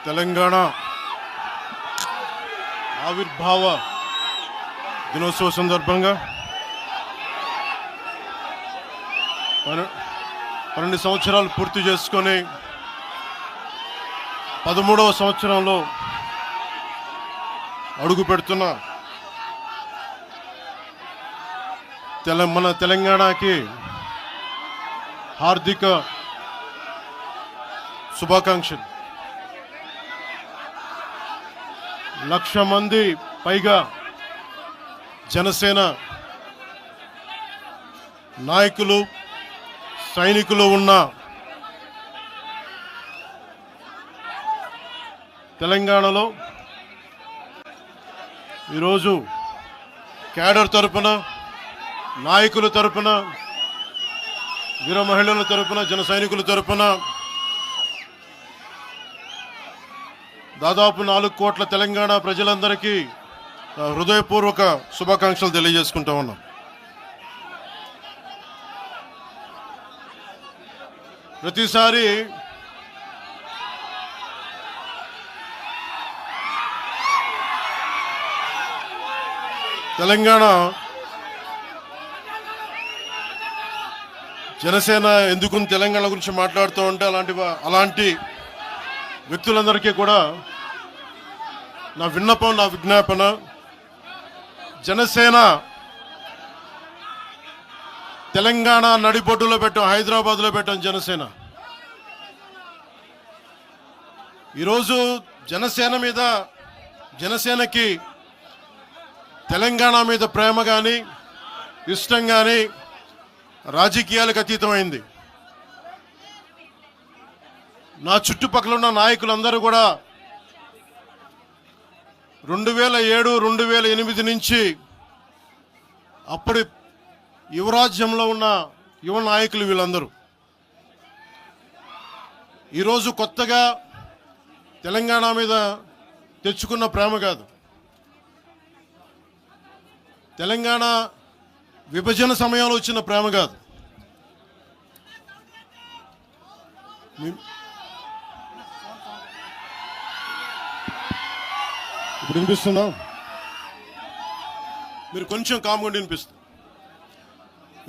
తెలంగాణ ఆవిర్భావ దినోత్సవ సందర్భంగా 12 సంవత్సరాలు పూర్తి చేసుకొని 13వ సంవత్సరంలో అడుగు పెడుతున్న మన తెలంగాణకి హార్దిక శుభాకాంక్షలు. 1,00,000 మంది పైగా జనసేన నాయకులు సైనికులు ఉన్న తెలంగాణలో ఈరోజు క్యాడర్ తరపున, నాయకుల తరపున, వీర మహిళల తరపున, జన సైనికుల తరపున దాదాపు 4 కోట్ల తెలంగాణ ప్రజలందరికీ హృదయపూర్వక శుభాకాంక్షలు తెలియజేసుకుంటా ఉన్నాం. ప్రతిసారి తెలంగాణ జనసేన ఎందుకు తెలంగాణ గురించి మాట్లాడుతూ ఉంటే అలాంటి వ్యక్తులందరికీ కూడా నా విన్నపం, నా విజ్ఞాపన, జనసేన తెలంగాణ నడిబొడ్డులో పెట్టాం, హైదరాబాద్లో పెట్టాం జనసేన. ఈరోజు జనసేనకి తెలంగాణ మీద ప్రేమ కానీ ఇష్టం కానీ రాజకీయాలకు అతీతమైంది. నా చుట్టుపక్కల ఉన్న నాయకులందరూ కూడా 2007, 2008 నుంచి అప్పటి యువరాజ్యంలో ఉన్న యువ నాయకులు వీళ్ళందరూ ఈరోజు కొత్తగా తెలంగాణ మీద తెచ్చుకున్న ప్రేమ కాదు. తెలంగాణ విభజన సమయంలో వచ్చిన ప్రేమ కాదు. ఇప్పుడు వినిపిస్తుందా? మీరు కొంచెం కామ్గా వినిపిస్తుంది.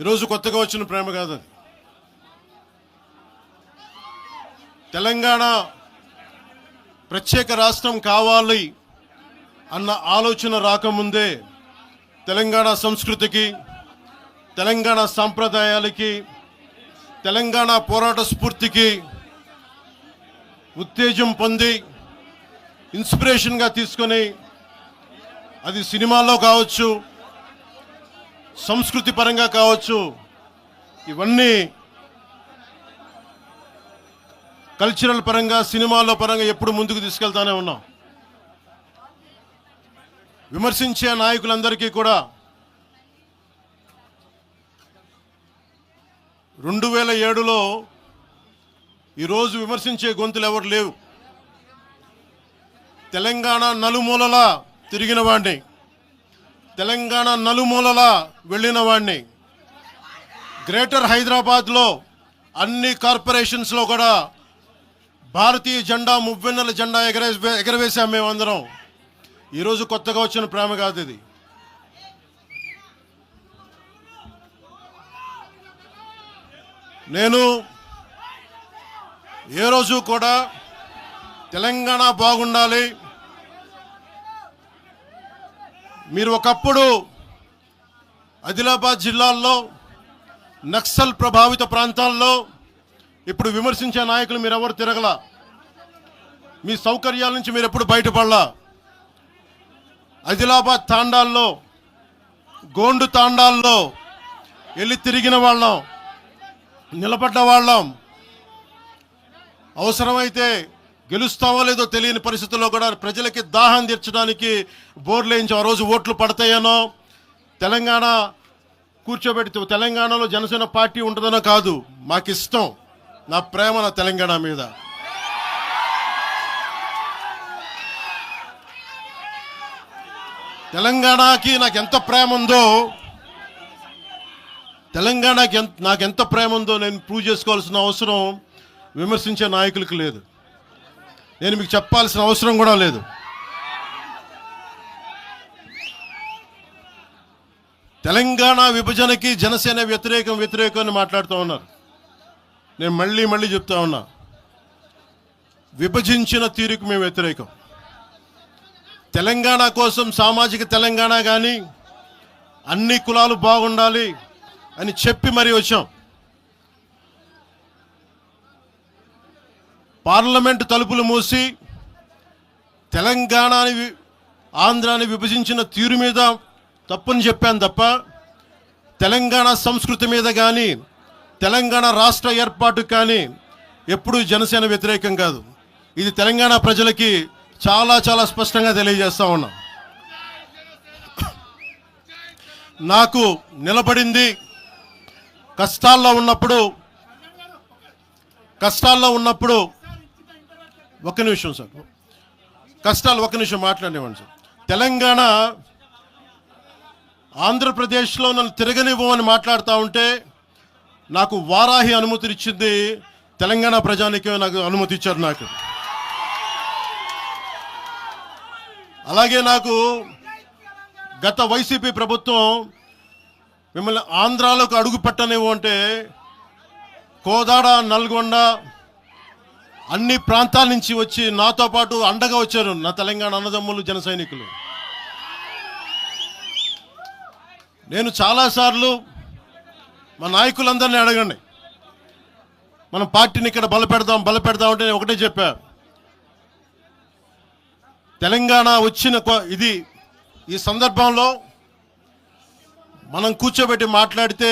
ఈరోజు కొత్తగా వచ్చిన ప్రేమ కాదు అది. తెలంగాణ ప్రత్యేక రాష్ట్రం కావాలి అన్న ఆలోచన రాకముందే తెలంగాణ సంస్కృతికి, తెలంగాణ సాంప్రదాయాలకి, తెలంగాణ పోరాట స్ఫూర్తికి ఉత్తేజం పొంది ఇన్స్పిరేషన్గా తీసుకొని, అది సినిమాల్లో కావచ్చు, సంస్కృతి పరంగా కావచ్చు, ఇవన్నీ కల్చరల్ పరంగా, సినిమాల్లో పరంగా ఎప్పుడు ముందుకు తీసుకెళ్తానే ఉన్నాం. విమర్శించే నాయకులందరికీ కూడా 2007లో ఈరోజు విమర్శించే గొంతులు ఎవరు లేవు. తెలంగాణ నలుమూలలా తిరిగిన వాడిని, తెలంగాణ నలుమూలలా వెళ్ళిన వాడిని, గ్రేటర్ హైదరాబాద్లో అన్ని కార్పొరేషన్స్లో కూడా భారతీయ జెండా, మువ్వెన్నెల జెండా ఎగరవేశాం మేమందరం. ఈరోజు కొత్తగా వచ్చిన ప్రేమ కాదు ఇది. నేను ఏ రోజు కూడా తెలంగాణ బాగుండాలి, మీరు ఒకప్పుడు ఆదిలాబాద్ జిల్లాల్లో నక్సల్ ప్రభావిత ప్రాంతాల్లో ఇప్పుడు విమర్శించే నాయకులు మీరెవరు తిరగల, మీ సౌకర్యాల నుంచి మీరు ఎప్పుడు బయటపడలా. ఆదిలాబాద్ తాండాల్లో, గోండు తాండాల్లో వెళ్ళి తిరిగిన వాళ్ళం, నిలబడ్డ వాళ్ళం. అవసరమైతే గెలుస్తామో లేదో తెలియని పరిస్థితుల్లో కూడా ప్రజలకి దాహం తీర్చడానికి బోర్లు వేయించి ఆ రోజు ఓట్లు పడతాయనో, తెలంగాణ కూర్చోబెడితే తెలంగాణలో జనసేన పార్టీ ఉంటుందనో కాదు. మాకు ఇష్టం, నా ప్రేమ నా తెలంగాణ మీద. తెలంగాణకి నాకెంత ప్రేమ ఉందో, తెలంగాణకి నాకెంత ప్రేమ ఉందో నేను ప్రూవ్ చేసుకోవాల్సిన అవసరం విమర్శించే నాయకులకు లేదు. నేను మీకు చెప్పాల్సిన అవసరం కూడా లేదు. తెలంగాణ విభజనకి జనసేన వ్యతిరేకం అని మాట్లాడుతూ ఉన్నారు. నేను మళ్ళీ చెప్తా ఉన్నా, విభజించిన తీరుకు మేము వ్యతిరేకం. తెలంగాణ కోసం సామాజిక తెలంగాణ కానీ అన్ని కులాలు బాగుండాలి అని చెప్పి మరీ వచ్చాం. పార్లమెంటు తలుపులు మూసి తెలంగాణని ఆంధ్రాని విభజించిన తీరు మీద తప్పుని చెప్పాను తప్ప తెలంగాణ సంస్కృతి మీద కానీ తెలంగాణ రాష్ట్ర ఏర్పాటు కానీ ఎప్పుడూ జనసేన వ్యతిరేకం కాదు. ఇది తెలంగాణ ప్రజలకి చాలా స్పష్టంగా తెలియజేస్తా ఉన్నా. నాకు నిలబడింది కష్టాల్లో ఉన్నప్పుడు ఒక్క నిమిషం సార్, ఒక్క నిమిషం మాట్లాడేవాడిని సార్. తెలంగాణ ఆంధ్రప్రదేశ్లో నన్ను తిరగనివ్వమని మాట్లాడుతూ ఉంటే నాకు వారాహి అనుమతి ఇచ్చింది తెలంగాణ ప్రజానికి, నాకు అనుమతి ఇచ్చారు. నాకు అలాగే నాకు గత వైసీపీ ప్రభుత్వం మిమ్మల్ని ఆంధ్రాలోకి అడుగు పెట్టనివ్వు అంటే కోదాడ, నల్గొండ అన్ని ప్రాంతాల నుంచి వచ్చి నాతో పాటు అండగా వచ్చారు నా తెలంగాణ అన్నదమ్ములు, జన సైనికులు. నేను చాలాసార్లు మా నాయకులందరినీ అడగండి, మనం పార్టీని ఇక్కడ బలపెడదాం అంటే నేను ఒకటే చెప్పా, తెలంగాణ వచ్చిన ఈ సందర్భంలో మనం కూర్చోబెట్టి మాట్లాడితే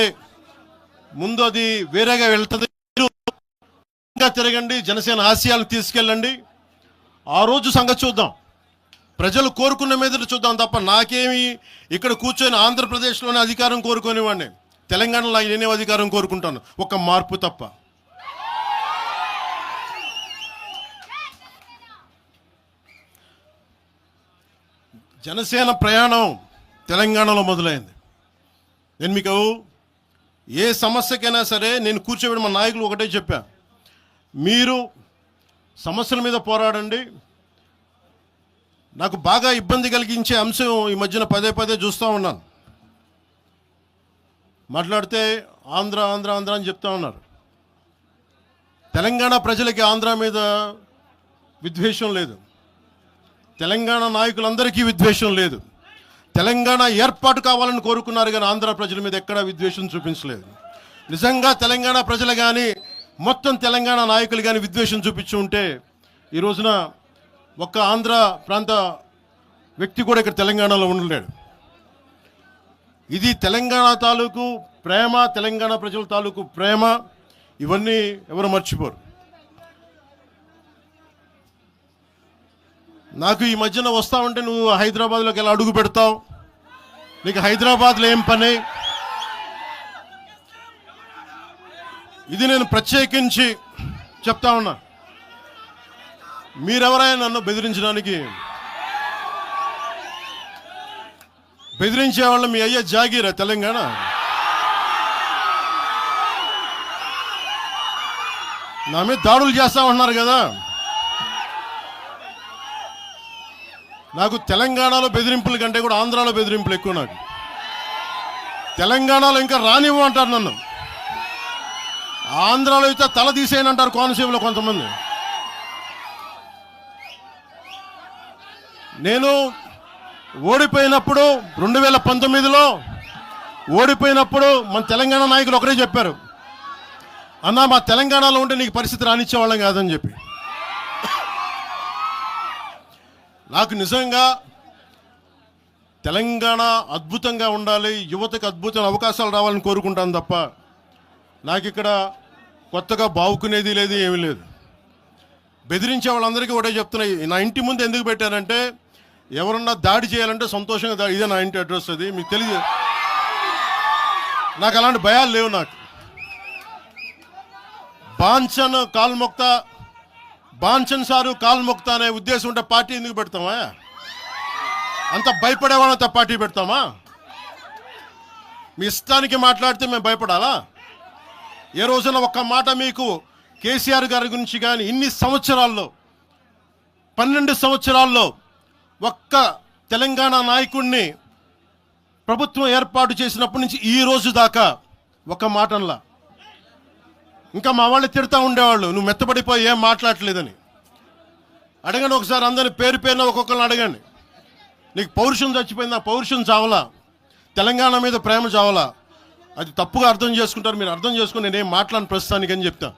ముందు అది వేరేగా వెళ్తుంది. తిరగండి, జనసేన ఆశయాలను తీసుకెళ్ళండి, ఆ రోజు సంగతి చూద్దాం, ప్రజలు కోరుకున్న మీద చూద్దాం తప్ప నాకేమి ఇక్కడ కూర్చొని ఆంధ్రప్రదేశ్లోనే అధికారం కోరుకునేవాడిని, తెలంగాణలో నేనే అధికారం కోరుకుంటాను, ఒక మార్పు తప్ప. జనసేన ప్రయాణం తెలంగాణలో మొదలైంది. నేను మీకు ఏ సమస్యకైనా సరే నేను కూర్చోబెట్టి మా నాయకులు ఒకటే చెప్పా, మీరు సమస్యల మీద పోరాడండి. నాకు బాగా ఇబ్బంది కలిగించే అంశం ఈ మధ్యన పదే చూస్తూ ఉన్నాను. మాట్లాడితే ఆంధ్ర అని చెప్తా ఉన్నారు. తెలంగాణ ప్రజలకి ఆంధ్ర మీద విద్వేషం లేదు, తెలంగాణ నాయకులందరికీ విద్వేషం లేదు. తెలంగాణ ఏర్పాటు కావాలని కోరుకున్నారు కానీ ఆంధ్ర ప్రజల మీద ఎక్కడా విద్వేషం చూపించలేదు. నిజంగా తెలంగాణ ప్రజలు కానీ మొత్తం తెలంగాణ నాయకులు కానీ విద్వేషం చూపించి ఉంటే ఈ రోజున ఒక్క ఆంధ్ర ప్రాంత వ్యక్తి కూడా ఇక్కడ తెలంగాణలో ఉండలేడు. ఇది తెలంగాణ తాలూకు ప్రేమ, తెలంగాణ ప్రజల తాలూకు ప్రేమ, ఇవన్నీ ఎవరు మర్చిపోరు. నాకు ఈ మధ్యన వస్తా ఉంటే నువ్వు హైదరాబాద్లోకి ఎలా అడుగు పెడతావు, నీకు హైదరాబాద్లో ఏం పని, ఇది నేను ప్రత్యేకించి చెప్తా ఉన్నా. మీరెవరైనా నన్ను బెదిరించే వాళ్ళు మీ అయ్యే జాగీరా తెలంగాణ? నా మీద దాడులు చేస్తా ఉన్నారు కదా. నాకు తెలంగాణలో బెదిరింపుల కంటే కూడా ఆంధ్రాలో బెదిరింపులు ఎక్కువ. నాకు తెలంగాణలో ఇంకా రానివ్వు అంటారు నన్ను, ఆంధ్రాలో అయితే తల తీసేయనంటారు కోనసీమలో కొంతమంది. నేను ఓడిపోయినప్పుడు 2019లో ఓడిపోయినప్పుడు మన తెలంగాణ నాయకులు ఒకరే చెప్పారు, అన్నా మా తెలంగాణలో ఉంటే నీకు పరిస్థితి రానిచ్చేవాళ్ళం కాదని చెప్పి. నాకు నిజంగా తెలంగాణ అద్భుతంగా ఉండాలి, యువతకు అద్భుతమైన అవకాశాలు రావాలని కోరుకుంటాను తప్ప నాకు ఇక్కడ కొత్తగా బావుకునేది లేదు, ఏమీ లేదు. బెదిరించే వాళ్ళందరికీ ఒకటే చెప్తున్నాయి, నా ఇంటి ముందు ఎందుకు పెట్టారంటే ఎవరన్నా దాడి చేయాలంటే సంతోషంగా ఇదే నా ఇంటి అడ్రస్, అది మీకు తెలియదు. నాకు అలాంటి భయాలు లేవు. నాకు బాంచన్ సారు కాల్మొక్తా అనే ఉద్దేశం ఉంటే పార్టీ ఎందుకు పెడతామా? అంత భయపడేవాళ్ళంత పార్టీ పెడతామా? మీ ఇష్టానికి మాట్లాడితే మేము భయపడాలా? ఏ రోజున ఒక్క మాట మీకు కేసీఆర్ గారి గురించి కానీ ఇన్ని సంవత్సరాల్లో 12 సంవత్సరాల్లో ఒక్క తెలంగాణ నాయకుడిని ప్రభుత్వం ఏర్పాటు చేసినప్పటి నుంచి ఈ రోజు దాకా ఒక మాటంలా. ఇంకా మా వాళ్ళు తిడతా ఉండేవాళ్ళు, నువ్వు మెత్తబడిపోయి ఏం మాట్లాడలేదని. అడగండి ఒకసారి, అందరిని పేరు పేరున ఒక్కొక్కరిని అడగండి. నీకు పౌరుషం చచ్చిపోయిందా? పౌరుషం చావలా, తెలంగాణ మీద ప్రేమ చావలా. అది తప్పుగా అర్థం చేసుకుంటారు. మీరు అర్థం చేసుకుని నేనేం మాట్లాడను ప్రస్తుతానికి అని చెప్తా.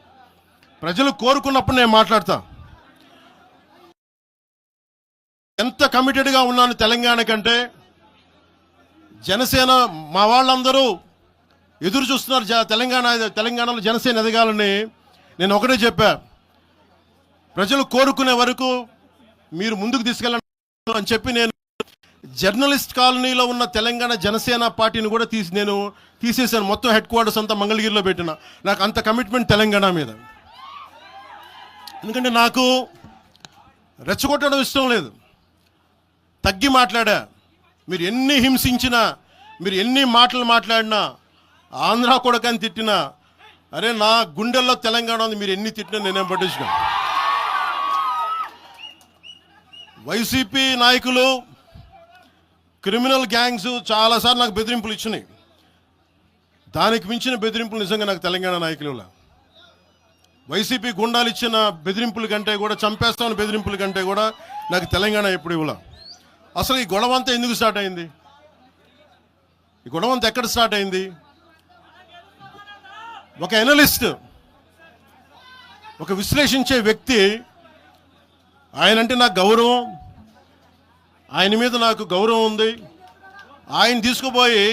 ప్రజలు కోరుకున్నప్పుడు నేను మాట్లాడతా. ఎంత కమిటెడ్గా ఉన్నాను తెలంగాణ కంటే. జనసేన మా వాళ్ళందరూ ఎదురు చూస్తున్నారు తెలంగాణలో జనసేన ఎదగాలని. నేను ఒకటే చెప్పా, ప్రజలు కోరుకునే వరకు మీరు ముందుకు తీసుకెళ్ళండి అని చెప్పి నేను జర్నలిస్ట్ కాలనీలో ఉన్న తెలంగాణ జనసేన పార్టీని కూడా నేను తీసేశాను. మొత్తం హెడ్ క్వార్టర్స్ అంతా మంగళగిరిలో పెట్టిన. నాకు అంత కమిట్మెంట్ తెలంగాణ మీద. ఎందుకంటే నాకు రెచ్చగొట్టడం ఇష్టం లేదు. తగ్గి మాట్లాడా. మీరు ఎన్ని హింసించినా, మీరు ఎన్ని మాటలు మాట్లాడినా, ఆంధ్ర కొడకని తిట్టినా, అరే నా గుండెల్లో తెలంగాణ ఉంది, మీరు ఎన్ని తిట్టినా నేనేం పట్టించుకోను. వైసీపీ నాయకులు, క్రిమినల్ గ్యాంగ్స్ చాలాసార్లు నాకు బెదిరింపులు ఇచ్చినాయి. దానికి మించిన బెదిరింపులు నిజంగా నాకు తెలంగాణ నాయకులు. వైసీపీ గుండాలు ఇచ్చిన బెదిరింపుల కంటే కూడా, చంపేస్తామని బెదిరింపుల కంటే కూడా నాకు తెలంగాణ ఎప్పుడు ఇవ్వాల. అసలు ఈ గొడవ అంతా ఎందుకు స్టార్ట్ అయింది? ఈ గొడవ అంతా ఎక్కడ స్టార్ట్ అయింది? ఒక ఎనలిస్ట్, ఒక విశ్లేషించే వ్యక్తి, ఆయనంటే నాకు గౌరవం, ఆయన మీద నాకు గౌరవం ఉంది. ఆయన తీసుకుపోయి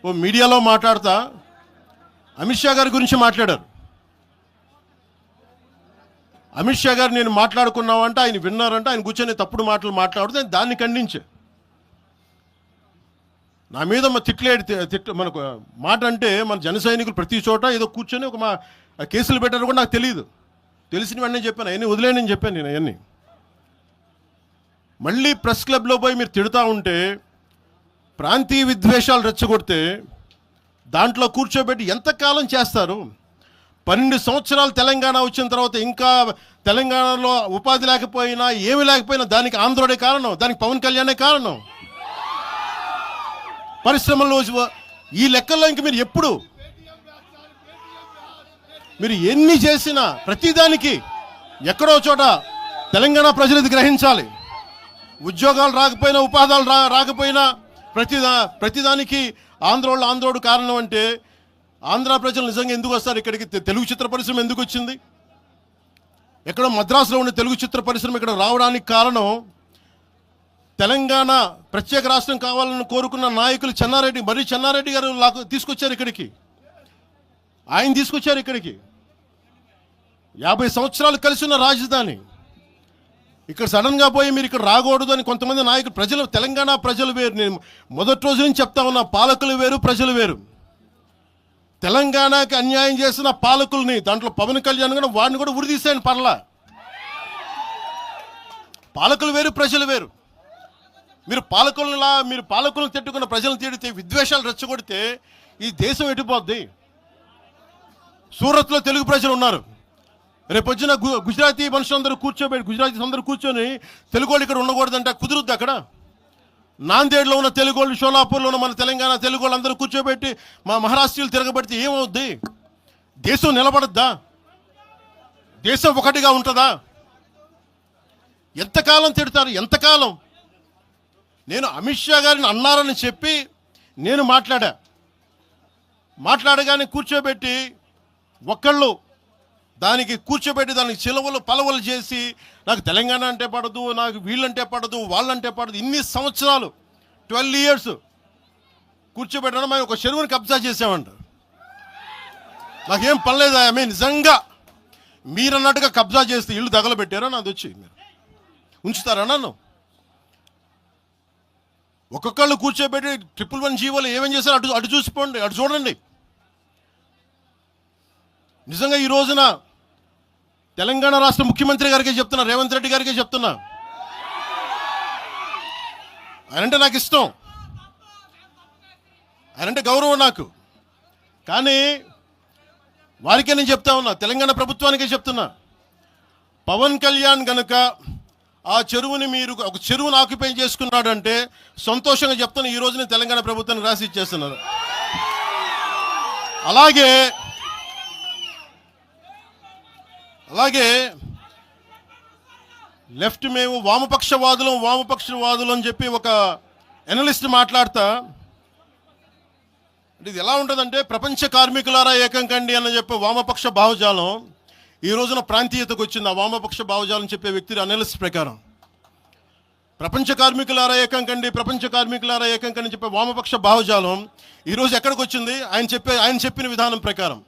ఓ మీడియాలో మాట్లాడతా అమిత్ షా గారి గురించి మాట్లాడారు. అమిత్ షా గారు నేను మాట్లాడుకున్నామంటే ఆయన విన్నారంటే ఆయన కూర్చొని తప్పుడు మాటలు మాట్లాడుతూ దాన్ని ఖండించే. నా మీద మనకు మాట అంటే మన జన సైనికులు ప్రతి చోట ఏదో కూర్చొని ఒక కేసులు పెట్టారు కూడా నాకు తెలియదు. తెలిసినవన్నీ చెప్పాను, అవన్నీ వదిలేనని చెప్పాను నేను. అవన్నీ మళ్ళీ ప్రెస్ క్లబ్లో పోయి మీరు తిడుతూ ఉంటే, ప్రాంతీయ విద్వేషాలు రెచ్చగొడితే దాంట్లో కూర్చోబెట్టి ఎంతకాలం చేస్తారు? 12 సంవత్సరాలు తెలంగాణ వచ్చిన తర్వాత ఇంకా తెలంగాణలో ఉపాధి లేకపోయినా, ఏమి లేకపోయినా దానికి ఆంధ్రుడే కారణం, దానికి పవన్ కళ్యాణే కారణం. పరిశ్రమల్లో ఈ లెక్కల్లో ఇంక మీరు ఎప్పుడు మీరు ఎన్ని చేసినా ప్రతిదానికి ఎక్కడో చోట తెలంగాణ ప్రజలు ఇది గ్రహించాలి. ఉద్యోగాలు రాకపోయినా, ఉపాధాలు రాకపోయినా ప్రతిదానికి ఆంధ్రోడు కారణం అంటే, ఆంధ్ర ప్రజలు నిజంగా ఎందుకు వస్తారు ఇక్కడికి? తెలుగు చిత్ర పరిశ్రమ ఎందుకు వచ్చింది? ఎక్కడో మద్రాసులో ఉండే తెలుగు చిత్ర పరిశ్రమ ఇక్కడ రావడానికి కారణం తెలంగాణ ప్రత్యేక రాష్ట్రం కావాలని కోరుకున్న నాయకులు చెన్నారెడ్డి గారు తీసుకొచ్చారు ఇక్కడికి. ఆయన తీసుకొచ్చారు ఇక్కడికి. 50 సంవత్సరాలు కలిసి ఉన్న రాజధాని ఇక్కడ సడన్గా పోయి మీరు ఇక్కడ రాకూడదు అని కొంతమంది నాయకులు, తెలంగాణ ప్రజలు వేరు. నేను మొదటి రోజు నుంచి చెప్తా ఉన్నా, పాలకులు వేరు, ప్రజలు వేరు. తెలంగాణకి అన్యాయం చేసిన పాలకుల్ని, దాంట్లో పవన్ కళ్యాణ్ కూడా వాడిని కూడా ఉరిదీసాను పర్లా. పాలకులు వేరు, ప్రజలు వేరు. మీరు పాలకులను తిట్టుకున్న ప్రజలను తిడితే, విద్వేషాలు రెచ్చగొడితే ఈ దేశం ఎటుపోద్ది? సూరత్లో తెలుగు ప్రజలు ఉన్నారు. రేపొచ్చిన గుజరాతీ మనుషులందరూ గుజరాతీస్ అందరూ కూర్చొని తెలుగు వాళ్ళు ఇక్కడ ఉండకూడదంటే కుదురుద్ది అక్కడ? నాందేడ్లో ఉన్న తెలుగు వాళ్ళు, షోలాపూర్లో ఉన్న మన తెలంగాణ తెలుగు వాళ్ళు అందరూ కూర్చోబెట్టి మా మహారాష్ట్రీయులు తిరగబెడితే ఏమవుద్ది? దేశం నిలబడద్దా? దేశం ఒకటిగా ఉంటుందా? ఎంతకాలం తిడతారు? ఎంతకాలం? నేను అమిత్ షా గారిని అన్నారని చెప్పి నేను మాట్లాడగానే కూర్చోబెట్టి ఒక్కళ్ళు దానికి చిలవలు పలవలు చేసి, నాకు తెలంగాణ అంటే పడదు, నాకు వీళ్ళంటే పడదు, వాళ్ళంటే పడదు. ఇన్ని సంవత్సరాలు 12 years కూర్చోబెట్టడం, మేము ఒక చెరువుని కబ్జా చేసామంట. నాకేం పర్లేదు. నిజంగా మీరన్నట్టుగా కబ్జా చేస్తే ఇల్లు తగలబెట్టారా? నాది వచ్చి మీరు ఉంచుతారా నన్ను? ఒక్కొక్కళ్ళు కూర్చోబెట్టి 111 జీవోలు ఏమేం చేశారు అటు చూసిపోండి, అటు చూడండి. నిజంగా ఈ రోజున తెలంగాణ రాష్ట్ర ముఖ్యమంత్రి గారికే చెప్తున్నా, రేవంత్ రెడ్డి గారికే చెప్తున్నా, ఆయనంటే నాకు ఇష్టం, ఆయనంటే గౌరవం నాకు. కానీ వారికే నేను చెప్తా ఉన్నా, తెలంగాణ ప్రభుత్వానికే చెప్తున్నా, పవన్ కళ్యాణ్ గనుక ఆ చెరువుని మీరు ఒక చెరువును ఆక్యుపై చేసుకున్నాడంటే సంతోషంగా చెప్తాను, ఈ రోజున తెలంగాణ ప్రభుత్వానికి రాసి ఇచ్చేస్తున్నారు. అలాగే లెఫ్ట్ మేము వామపక్షవాదులు అని చెప్పి ఒక ఎనలిస్ట్ మాట్లాడతా, ఇది ఎలా ఉంటుందంటే ప్రపంచ కార్మికులారా ఏకం కండి అని చెప్పే వామపక్ష భావజాలం ఈ రోజున ప్రాంతీయతకు వచ్చింది. ఆ వామపక్ష భావజాలం చెప్పే వ్యక్తి అనలిస్ట్ ప్రకారం ప్రపంచ కార్మికులారా ఏకం కండి చెప్పే వామపక్ష భావజాలం ఈరోజు ఎక్కడికి వచ్చింది? ఆయన చెప్పిన విధానం ప్రకారం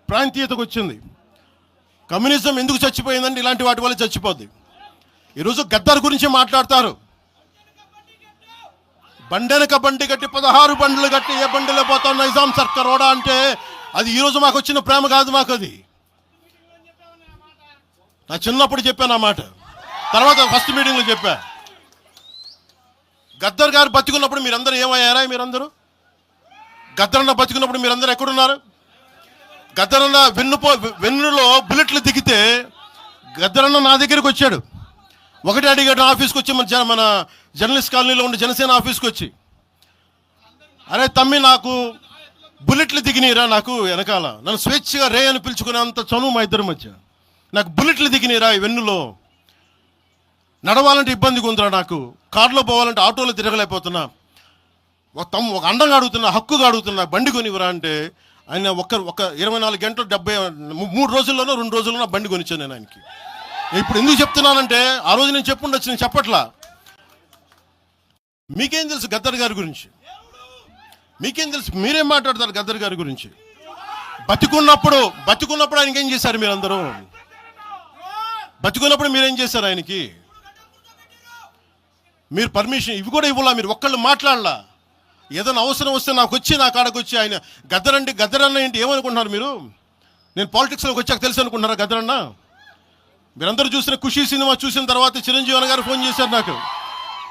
ప్రాంతీయతకు వచ్చింది. కమ్యూనిజం ఎందుకు చచ్చిపోయిందండి? ఇలాంటి వాటి వల్ల చచ్చిపోద్ది. ఈరోజు గద్దర్ గురించి మాట్లాడతారు. బండెనక బండి కట్టి 16 బండ్లు కట్టి ఏ బండిలో పోతాం నైజాం సర్కార్ ఓడా అంటే అది ఈరోజు మాకు వచ్చిన ప్రేమ కాదు. మాకు అది నా చిన్నప్పుడు చెప్పాను ఆ మాట, తర్వాత ఫస్ట్ మీటింగ్లో చెప్పా. గద్దర్ గారు బతికున్నప్పుడు మీరందరూ ఏమయ్యారా? గద్దరన్న బతికున్నప్పుడు మీరందరూ ఎక్కడున్నారు? గద్దరన్న వెన్నులో బుల్లెట్లు దిగితే గద్దరన్న నా దగ్గరికి వచ్చాడు. ఒకటి అడిగాడు ఆఫీస్కి వచ్చి, మన జర్నలిస్ట్ కాలనీలో ఉండే జనసేన ఆఫీస్కి వచ్చి, అరే తమ్మి నాకు బుల్లెట్లు దిగినీరా, నాకు వెనకాల నన్ను స్వేచ్ఛగా రే అని పిలుచుకునే అంత చనువు మా ఇద్దరి మధ్య, నాకు బుల్లెట్లు దిగినీరా ఈ వెన్నులో, నడవాలంటే ఇబ్బందిగా ఉందిరా, నాకు కారులో పోవాలంటే ఆటోలో తిరగలేకపోతున్నా, ఒక అండంగా అడుగుతున్నా, హక్కుగా అడుగుతున్నా, బండి కొనివరా అంటే ఆయన ఒక 24 గంటలు 3 రోజుల్లోనో 2 రోజుల్లోనో బండి కొనిచ్చాను నేను ఆయనకి. ఇప్పుడు ఎందుకు చెప్తున్నానంటే ఆ రోజు నేను చెప్పుండొచ్చు, నేను చెప్పట్లా. మీకేం తెలుసు గద్దర్ గారి గురించి? మీకేం తెలుసు? మీరేం మాట్లాడతారు గద్దర్ గారి గురించి? బతికున్నప్పుడు ఆయనకి ఏం చేశారు? మీరందరూ బతికున్నప్పుడు మీరేం చేశారు ఆయనకి? మీరు పర్మిషన్ ఇవి కూడా ఇవ్వాలా? మీరు ఒక్కళ్ళు మాట్లాడలా? ఏదైనా అవసరం వస్తే నాకు వచ్చి నా కాడకు వచ్చి ఆయన గద్దరన్న ఏంటి ఏమనుకుంటున్నారు మీరు? నేను పాలిటిక్స్లోకి వచ్చాక తెలుసు అనుకుంటున్నారా గద్దరన్న? మీరందరూ చూసిన ఖుషీ సినిమా చూసిన తర్వాత చిరంజీవి గారు ఫోన్ చేశారు నాకు,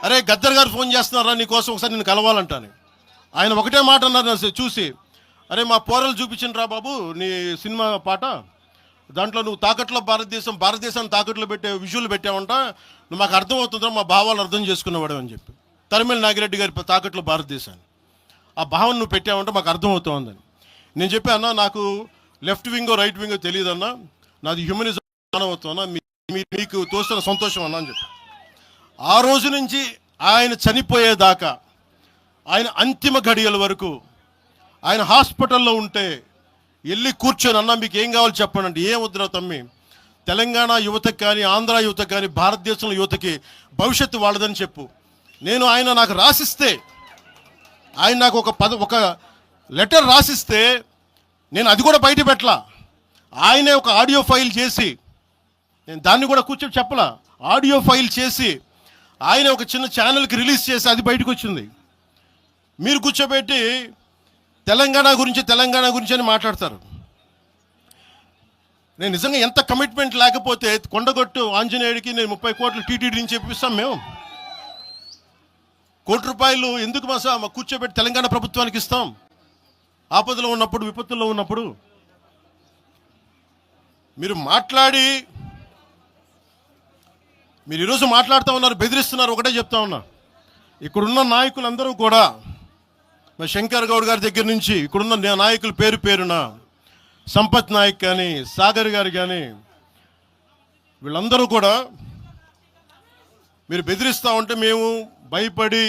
అరే గద్దర్ గారు ఫోన్ చేస్తున్నారా నీకోసం, ఒకసారి నేను కలవాలంటాను. ఆయన ఒకటే మాట అన్నారు చూసి, అరే మా పోరలు చూపించిన బాబు నీ సినిమా పాట, దాంట్లో నువ్వు తాకట్లో భారతదేశాన్ని తాకట్లో పెట్టే విజువల్ పెట్టావంట, నువ్వు మాకు అర్థమవుతుందా, మా భావాలు అర్థం చేసుకునేవాడు అని చెప్పి. తరిమేల నాగిరెడ్డి గారి తాకట్లో భారతదేశాన్ని ఆ భావన నువ్వు పెట్టావంటే మాకు అర్థమవుతుందని నేను చెప్పి, అన్నా నాకు లెఫ్ట్ వింగో రైట్ వింగో తెలియదు అన్నా, నాది హ్యూమనిజం అవుతున్నా, మీకు తోస్తున్న సంతోషం అన్నా అని చెప్పి. ఆ రోజు నుంచి ఆయన చనిపోయేదాకా, ఆయన అంతిమ ఘడియల వరకు ఆయన హాస్పిటల్లో ఉంటే వెళ్ళి కూర్చొని, అన్నా మీకు ఏం కావాలి చెప్పండి అంటే, ఏం వద్దురా తమ్మి, తెలంగాణ యువతకి కానీ ఆంధ్ర యువతకి కానీ భారతదేశంలో యువతకి భవిష్యత్తు వాళ్ళదని చెప్పు. ఆయన నాకు రాసిస్తే, ఆయన నాకు ఒక లెటర్ రాసిస్తే నేను అది కూడా బయట పెట్టలా, ఆయనే ఒక ఆడియో ఫైల్ చేసి, నేను దాన్ని కూడా కూర్చొని చెప్పలా, ఆడియో ఫైల్ చేసి ఆయన ఒక చిన్న ఛానల్కి రిలీజ్ చేసి అది బయటకు వచ్చింది. మీరు కూర్చోబెట్టి తెలంగాణ గురించి అని మాట్లాడతారు. నేను నిజంగా ఎంత కమిట్మెంట్ లేకపోతే కొండగొట్టు ఆంజనేయుడికి నేను 30 కోట్లు టీటీడీ నుంచి చెప్పిస్తాం మేము. ₹1 కోటి ఎందుకు మా కూర్చోబెట్టి తెలంగాణ ప్రభుత్వానికి ఇస్తాం? ఆపదలో ఉన్నప్పుడు, విపత్తుల్లో ఉన్నప్పుడు మీరు మాట్లాడి, మీరు ఈరోజు మాట్లాడుతూ ఉన్నారు, బెదిరిస్తున్నారు. ఒకటే చెప్తా ఉన్నా, ఇక్కడున్న నాయకులందరూ కూడా, మా శంకర్ గౌడ్ గారి దగ్గర నుంచి ఇక్కడున్న నాయకులు పేరున సంపత్ నాయక్ కానీ, సాగర్ గారు కానీ, వీళ్ళందరూ కూడా మీరు బెదిరిస్తూ ఉంటే మేము భయపడి,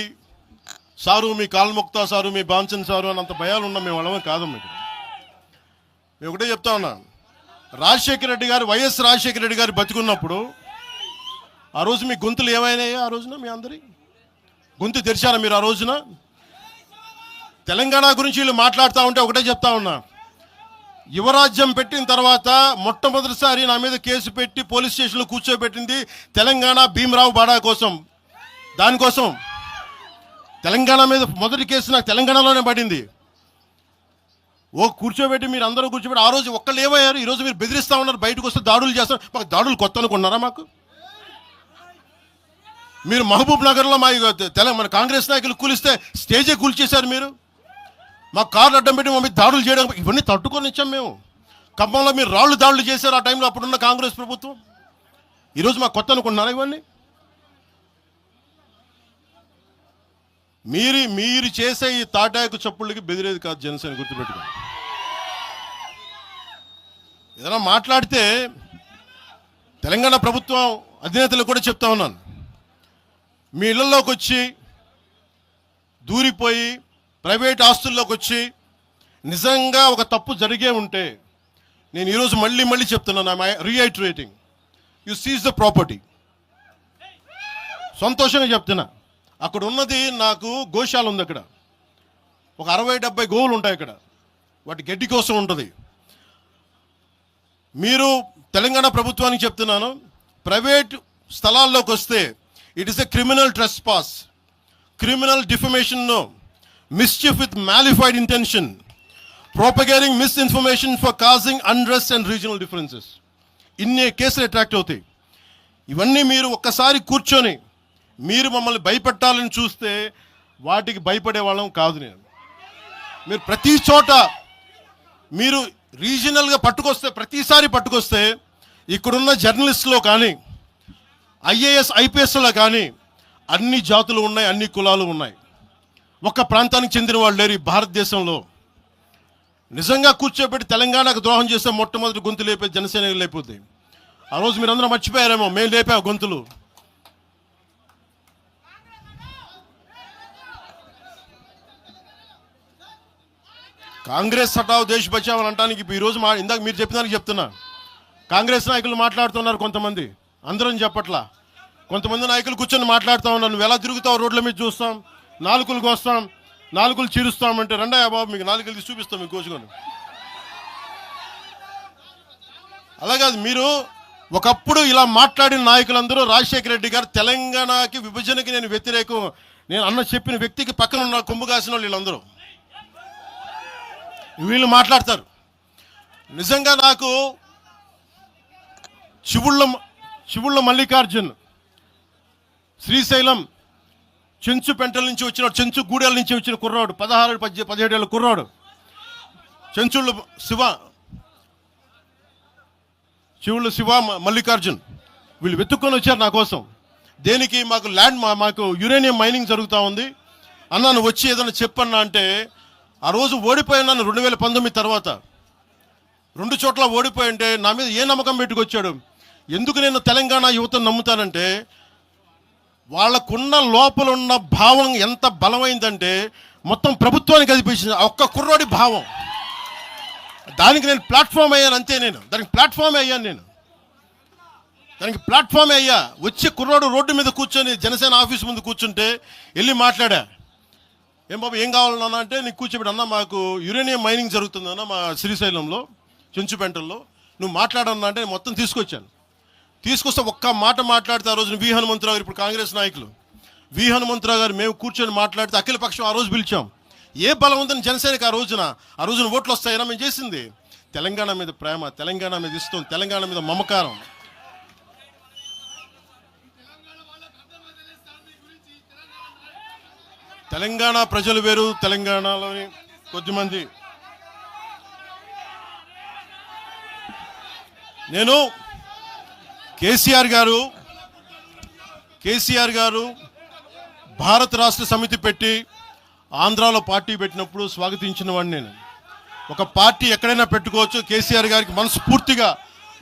సారు మీ కాల్మొక్తా సారు, మీ బాంచన్ సారు అని అంత భయాలు ఉన్నాం మేము. వాళ్ళమే కాదు. మేము ఒకటే చెప్తా ఉన్నా, వైఎస్ రాజశేఖర రెడ్డి గారు బతికున్నప్పుడు ఆ రోజు మీ గొంతులు ఏమైనాయి? ఆ రోజున మీ అందరి గొంతు తెరిచారా మీరు? ఆ రోజున తెలంగాణ గురించి వీళ్ళు మాట్లాడుతూ ఉంటే ఒకటే చెప్తా ఉన్నా, యువరాజ్యం పెట్టిన తర్వాత మొట్టమొదటిసారి నా మీద కేసు పెట్టి పోలీస్ స్టేషన్లో కూర్చోబెట్టింది తెలంగాణ భీమరావు బాడా కోసం. దానికోసం తెలంగాణ మీద మొదటి కేసు నాకు తెలంగాణలోనే పడింది. కూర్చోబెట్టి మీరు అందరూ కూర్చోబెట్టి ఆ రోజు ఒక్కళ్ళు ఏమయ్యారు? ఈరోజు మీరు బెదిరిస్తూ ఉన్నారు, బయటకు వస్తే దాడులు చేస్తారు. మాకు దాడులు కొత్త అనుకున్నారా? మాకు మీరు మహబూబ్ నగర్లో మన కాంగ్రెస్ నాయకులు కూలిస్తే స్టేజే కూల్చేశారు మీరు. మాకు కార్లు అడ్డం పెట్టి మమ్మల్ని దాడులు చేయడం, ఇవన్నీ తట్టుకొని ఇచ్చాం మేము. ఖమ్మంలో మీరు రాళ్ళు దాడులు చేశారు ఆ టైంలో, అప్పుడున్న కాంగ్రెస్ ప్రభుత్వం. ఈరోజు మాకు కొత్త అనుకుంటున్నారా ఇవన్నీ? మీరు చేసే ఈ తాటాకు చప్పుళ్ళకి బెదిరేది కాదు జనసేన, గుర్తుపెట్టుకోండి. ఏదైనా మాట్లాడితే తెలంగాణ ప్రభుత్వం అధినేతలు కూడా చెప్తా ఉన్నాను, మీ ఇళ్లలోకి వచ్చి దూరిపోయి ప్రైవేట్ ఆస్తుల్లోకి వచ్చి నిజంగా ఒక తప్పు జరిగే ఉంటే, నేను ఈరోజు మళ్ళీ చెప్తున్నాను, రీఐటరేటింగ్, యు సీజ్ ద ప్రాపర్టీ. సంతోషంగా చెప్తున్నా. అక్కడ ఉన్నది నాకు గోశాల ఉంది, అక్కడ ఒక 60-70 గోవులు ఉంటాయి అక్కడ, వాటి గడ్డి కోసం ఉంటుంది. మీరు తెలంగాణ ప్రభుత్వానికి చెప్తున్నాను, ప్రైవేట్ స్థలాల్లోకి వస్తే it is a criminal trespass, criminal defamation, mischief with mala fide intention, propagating misinformation for causing unrest and regional differences. ఇన్ని కేసులు అట్రాక్ట్ అవుతాయి. ఇవన్నీ మీరు ఒక్కసారి కూర్చొని మీరు మమ్మల్ని భయపెట్టాలని చూస్తే వాటికి భయపడే వాళ్ళం కాదు. మీరు ప్రతి చోట మీరు రీజనల్గా ప్రతిసారి పట్టుకొస్తే ఇక్కడున్న జర్నలిస్టులో కానీ ఐఏఎస్ ఐపీఎస్లో కానీ అన్ని జాతులు ఉన్నాయి, అన్ని కులాలు ఉన్నాయి. ఒక్క ప్రాంతానికి చెందిన వాళ్ళు లేరు ఈ భారతదేశంలో. నిజంగా కూర్చోబెట్టి తెలంగాణకు ద్రోహం చేస్తే మొట్టమొదటి గొంతు లేపే జనసేన లేకపోతే. ఆ రోజు మీరు అందరూ మర్చిపోయారేమో, మేము లేపా గొంతులు. కాంగ్రెస్ హటావ్ దేశ్ బచావ్ అని అంటానికి ఈరోజు ఇందాక మీరు చెప్పినానికి చెప్తున్నా. కాంగ్రెస్ నాయకులు మాట్లాడుతున్నారు కొంతమంది, అందరం చెప్పట్లా. కొంతమంది నాయకులు కూర్చొని మాట్లాడుతూ ఉన్నారు, నువ్వు ఎలా తిరుగుతావు, రోడ్ల మీద చూస్తాం, నాలుకలకు వస్తాం, నాలుకలు చీరుస్తామంటే రండయ్యా బాబు మీకు నాలుకలు తీసి చూపిస్తాం మీకు కోసుకొని. అలాగే మీరు ఒకప్పుడు ఇలా మాట్లాడిన నాయకులందరూ రాజశేఖర రెడ్డి గారు తెలంగాణకి విభజనకి నేను వ్యతిరేకం నేను అన్న చెప్పిన వ్యక్తికి పక్కన ఉన్న కొమ్ము కాసిన వాళ్ళు వీళ్ళందరూ మాట్లాడతారు. నిజంగా నాకు చివుళ్ళ మల్లికార్జున్ శ్రీశైలం చెంచు పెంటల నుంచి వచ్చిన చెంచు గూడెల నుంచి వచ్చిన కుర్రాడు, 16-17 ఏళ్ళ కుర్రాడు, చెంచుళ్ళ చివుళ్ళ శివ మల్లికార్జున్, వీళ్ళు వెతుక్కొని వచ్చారు నా కోసం. దేనికి? మాకు యురేనియం మైనింగ్ జరుగుతూ ఉంది అన్నా, నువ్వు వచ్చి ఏదైనా చెప్పన్నా అంటే, ఆ రోజు ఓడిపోయినాను 2019 తర్వాత 2 చోట్ల ఓడిపోయి అంటే నా మీద ఏ నమ్మకం పెట్టుకొచ్చాడు. ఎందుకు నేను తెలంగాణ యువతను నమ్ముతానంటే, వాళ్ళకున్న లోపల ఉన్న భావం ఎంత బలమైందంటే మొత్తం ప్రభుత్వానికి కనిపించింది ఒక్క కుర్రోడి భావం. దానికి నేను ప్లాట్ఫామ్ అయ్యాను అంతే. దానికి ప్లాట్ఫామ్ అయ్యా. వచ్చి కుర్రోడు రోడ్డు మీద కూర్చొని జనసేన ఆఫీస్ ముందు కూర్చుంటే వెళ్ళి మాట్లాడా, ఏం బాబు ఏం కావాలన్నా అంటే, నీకు కూర్చోబెట్టి అన్న మాకు యురేనియం మైనింగ్ జరుగుతుందన్న మా శ్రీశైలంలో చెంచుపెంటల్లో, నువ్వు మాట్లాడన్నా అంటే మొత్తం తీసుకొస్తే ఒక్క మాట మాట్లాడితే, ఆ రోజున వి హనుమంతరావు గారు, ఇప్పుడు కాంగ్రెస్ నాయకులు వి హనుమంతరావు గారు, మేము కూర్చొని మాట్లాడితే అఖిలపక్షం ఆ రోజు పిలిచాం. ఏ బలం ఉందని జనసేనకి ఆ రోజున ఓట్లు వస్తాయన్నా మేము చేసింది తెలంగాణ మీద ప్రేమ, తెలంగాణ మీద ఇష్టం, తెలంగాణ మీద మమకారం. తెలంగాణ ప్రజలు వేరు, తెలంగాణలోని కొద్దిమంది. నేను కేసీఆర్ గారు భారత రాష్ట్ర సమితి పెట్టి ఆంధ్రాలో పార్టీ పెట్టినప్పుడు స్వాగతించిన వాడిని నేను. ఒక పార్టీ ఎక్కడైనా పెట్టుకోవచ్చు. కేసీఆర్ గారికి మనస్ఫూర్తిగా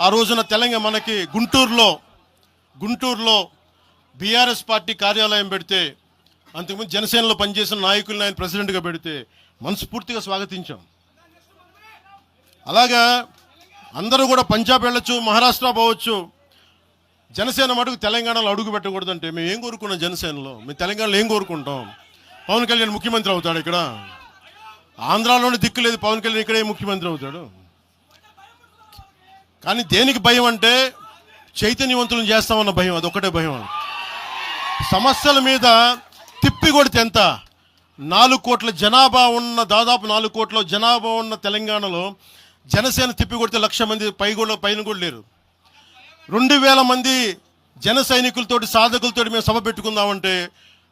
ఆ రోజున మనకి గుంటూరులో బీఆర్ఎస్ పార్టీ కార్యాలయం పెడితే, అంతకుముందు జనసేనలో పనిచేసిన నాయకులను ఆయన ప్రెసిడెంట్గా పెడితే మనస్ఫూర్తిగా స్వాగతించాం. అలాగా అందరూ కూడా పంజాబ్ వెళ్ళొచ్చు, మహారాష్ట్ర పోవచ్చు, జనసేన మటుకు తెలంగాణలో అడుగు పెట్టకూడదంటే మేము ఏం కోరుకున్నాం? జనసేనలో మేము తెలంగాణలో ఏం కోరుకుంటాం? పవన్ కళ్యాణ్ ముఖ్యమంత్రి అవుతాడు ఇక్కడ? ఆంధ్రాలోనే దిక్కు లేదు, పవన్ కళ్యాణ్ ఇక్కడే ముఖ్యమంత్రి అవుతాడు. కానీ దేనికి భయం అంటే, చైతన్యవంతులను చేస్తామన్న భయం, అదొక్కటే భయం. సమస్యల మీద తిప్పి కొడితే ఎంత? 4 కోట్ల జనాభా ఉన్న, దాదాపు 4 కోట్ల జనాభా ఉన్న తెలంగాణలో జనసేన తిప్పి కొడితే 1,00,000 మంది పైన కూడా లేరు. 2,000 మంది జన సైనికులతోటి, సాధకులతోటి మేము సభ పెట్టుకుందామంటే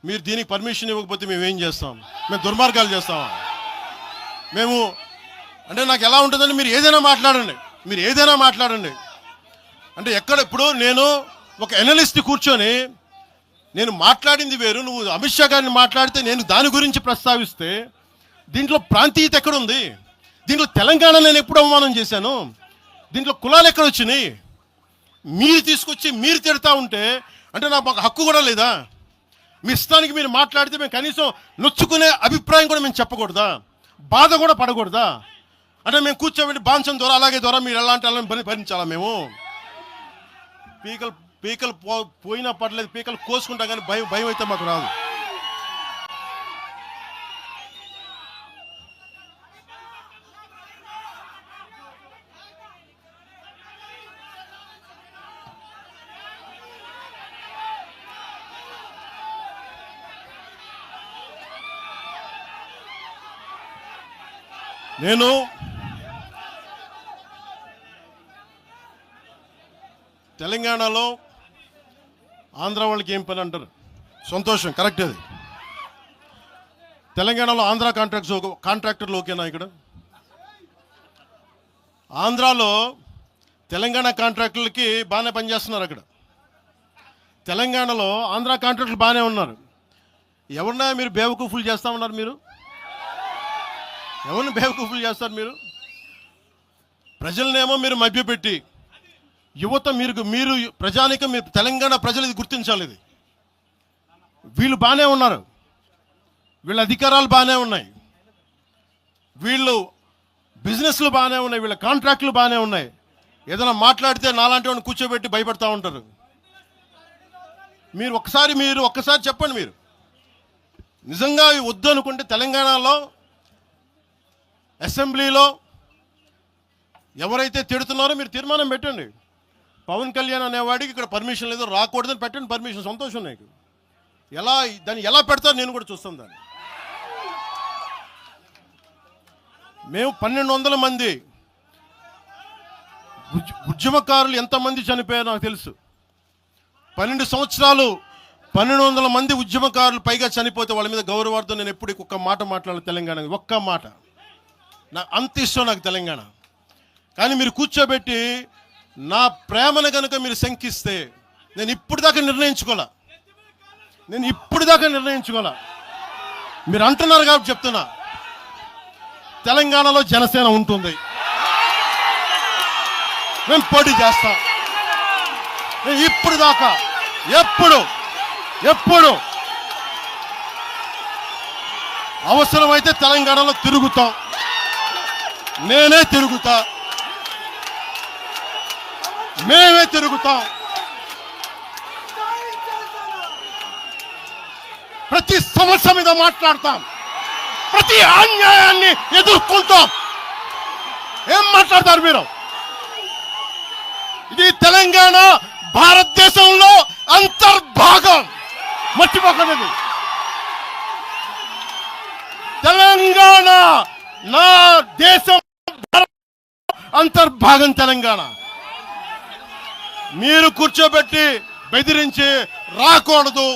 మీరు దీనికి పర్మిషన్ ఇవ్వకపోతే మేము ఏం చేస్తాం? మేము దుర్మార్గాలు చేస్తామా? మేము అంటే నాకు ఎలా ఉంటుందంటే, మీరు ఏదైనా మాట్లాడండి అంటే ఎక్కడ. ఇప్పుడు నేను ఒక ఎనలిస్ట్ కూర్చొని నేను మాట్లాడింది వేరు, నువ్వు అమిత్ షా గారిని మాట్లాడితే నేను దాని గురించి ప్రస్తావిస్తే దీంట్లో ప్రాంతీయత ఎక్కడుంది? దీంట్లో తెలంగాణ నేను ఎప్పుడు అవమానం చేశాను? దీంట్లో కులాలు ఎక్కడ వచ్చినాయి? మీరు తీసుకొచ్చి మీరు తిడతా ఉంటే అంటే నాకు ఒక హక్కు కూడా లేదా? మీ ఇష్టానికి మీరు మాట్లాడితే మేము కనీసం నొచ్చుకునే అభిప్రాయం కూడా మేము చెప్పకూడదా? బాధ కూడా పడకూడదా? అంటే మేము కూర్చోబెట్టి బాంచం ద్వారా అలాగే ద్వారా మీరు ఎలాంటి వాళ్ళని భరించాలా? మేము పీకలు పోయినా పడలేదు, పీకలు కోసుకుంటాం, కానీ భయం అయితే మాకు రాదు. నేను తెలంగాణలో ఆంధ్ర వాళ్ళకి ఏం పని అంటారు? సంతోషం, కరెక్ట్. అది తెలంగాణలో ఆంధ్ర కాంట్రాక్టర్లు ఓకేనా? ఇక్కడ ఆంధ్రాలో తెలంగాణ కాంట్రాక్టర్లకి బాగానే పనిచేస్తున్నారు. అక్కడ తెలంగాణలో ఆంధ్ర కాంట్రాక్టర్లు బాగానే ఉన్నారు. ఎవరినా మీరు బేవకూఫులు చేస్తా ఉన్నారు? మీరు ఎవరిని బేవకూఫులు చేస్తారు? మీరు ప్రజలనేమో మీరు మభ్యపెట్టి, యువత మీరు ప్రజానికం, మీరు తెలంగాణ ప్రజలు ఇది గుర్తించాలి. ఇది వీళ్ళు బాగానే ఉన్నారు, వీళ్ళ అధికారాలు బాగానే ఉన్నాయి, వీళ్ళు బిజినెస్లు బాగానే ఉన్నాయి, వీళ్ళ కాంట్రాక్టులు బాగానే ఉన్నాయి. ఏదైనా మాట్లాడితే నాలాంటి వాడిని కూర్చోబెట్టి భయపడతా ఉంటారు. మీరు ఒక్కసారి చెప్పండి. మీరు నిజంగా వద్దు అనుకుంటే తెలంగాణలో అసెంబ్లీలో ఎవరైతే తిడుతున్నారో మీరు తీర్మానం పెట్టండి. పవన్ కళ్యాణ్ అనేవాడికి ఇక్కడ పర్మిషన్ లేదు, రాకూడదని పెట్టండి పర్మిషన్. సంతోషం. నాకు దాన్ని ఎలా పెడతారు నేను కూడా చూస్తాను. దాన్ని మేము 1200 మంది ఉద్యమకారులు ఎంతమంది చనిపోయారో నాకు తెలుసు. 12 సంవత్సరాలు 1200 మంది ఉద్యమకారులు పైగా చనిపోతే వాళ్ళ మీద గౌరవార్థం నేను ఎప్పుడు ఒక్క మాట మాట్లాడాలి తెలంగాణ, ఒక్క మాట. నాకు అంత ఇష్టం నాకు తెలంగాణ. కానీ మీరు కూర్చోబెట్టి నా ప్రేమను కనుక మీరు శంకిస్తే నేను ఇప్పుడు దాకా నిర్ణయించుకోలే. మీరు అంటున్నారు కాబట్టి చెప్తున్నా, తెలంగాణలో జనసేన ఉంటుంది, మేము పోటీ చేస్తాం. మేము ఇప్పుడు దాకా ఎప్పుడు అవసరమైతే తెలంగాణలో తిరుగుతాం. నేనే తిరుగుతా, మేమే తిరుగుతాం. ప్రతి సమస్య మీద మాట్లాడతాం, ప్రతి అన్యాయాన్ని ఎదుర్కొంటాం. ఏం మాట్లాడతారు మీరు? ఇది తెలంగాణ భారతదేశంలో అంతర్భాగం, మర్చిపోకండి. తెలంగాణ నా దేశం అంతర్భాగం. తెలంగాణ మీరు కూర్చోబెట్టి బెదిరించి రాకూడదు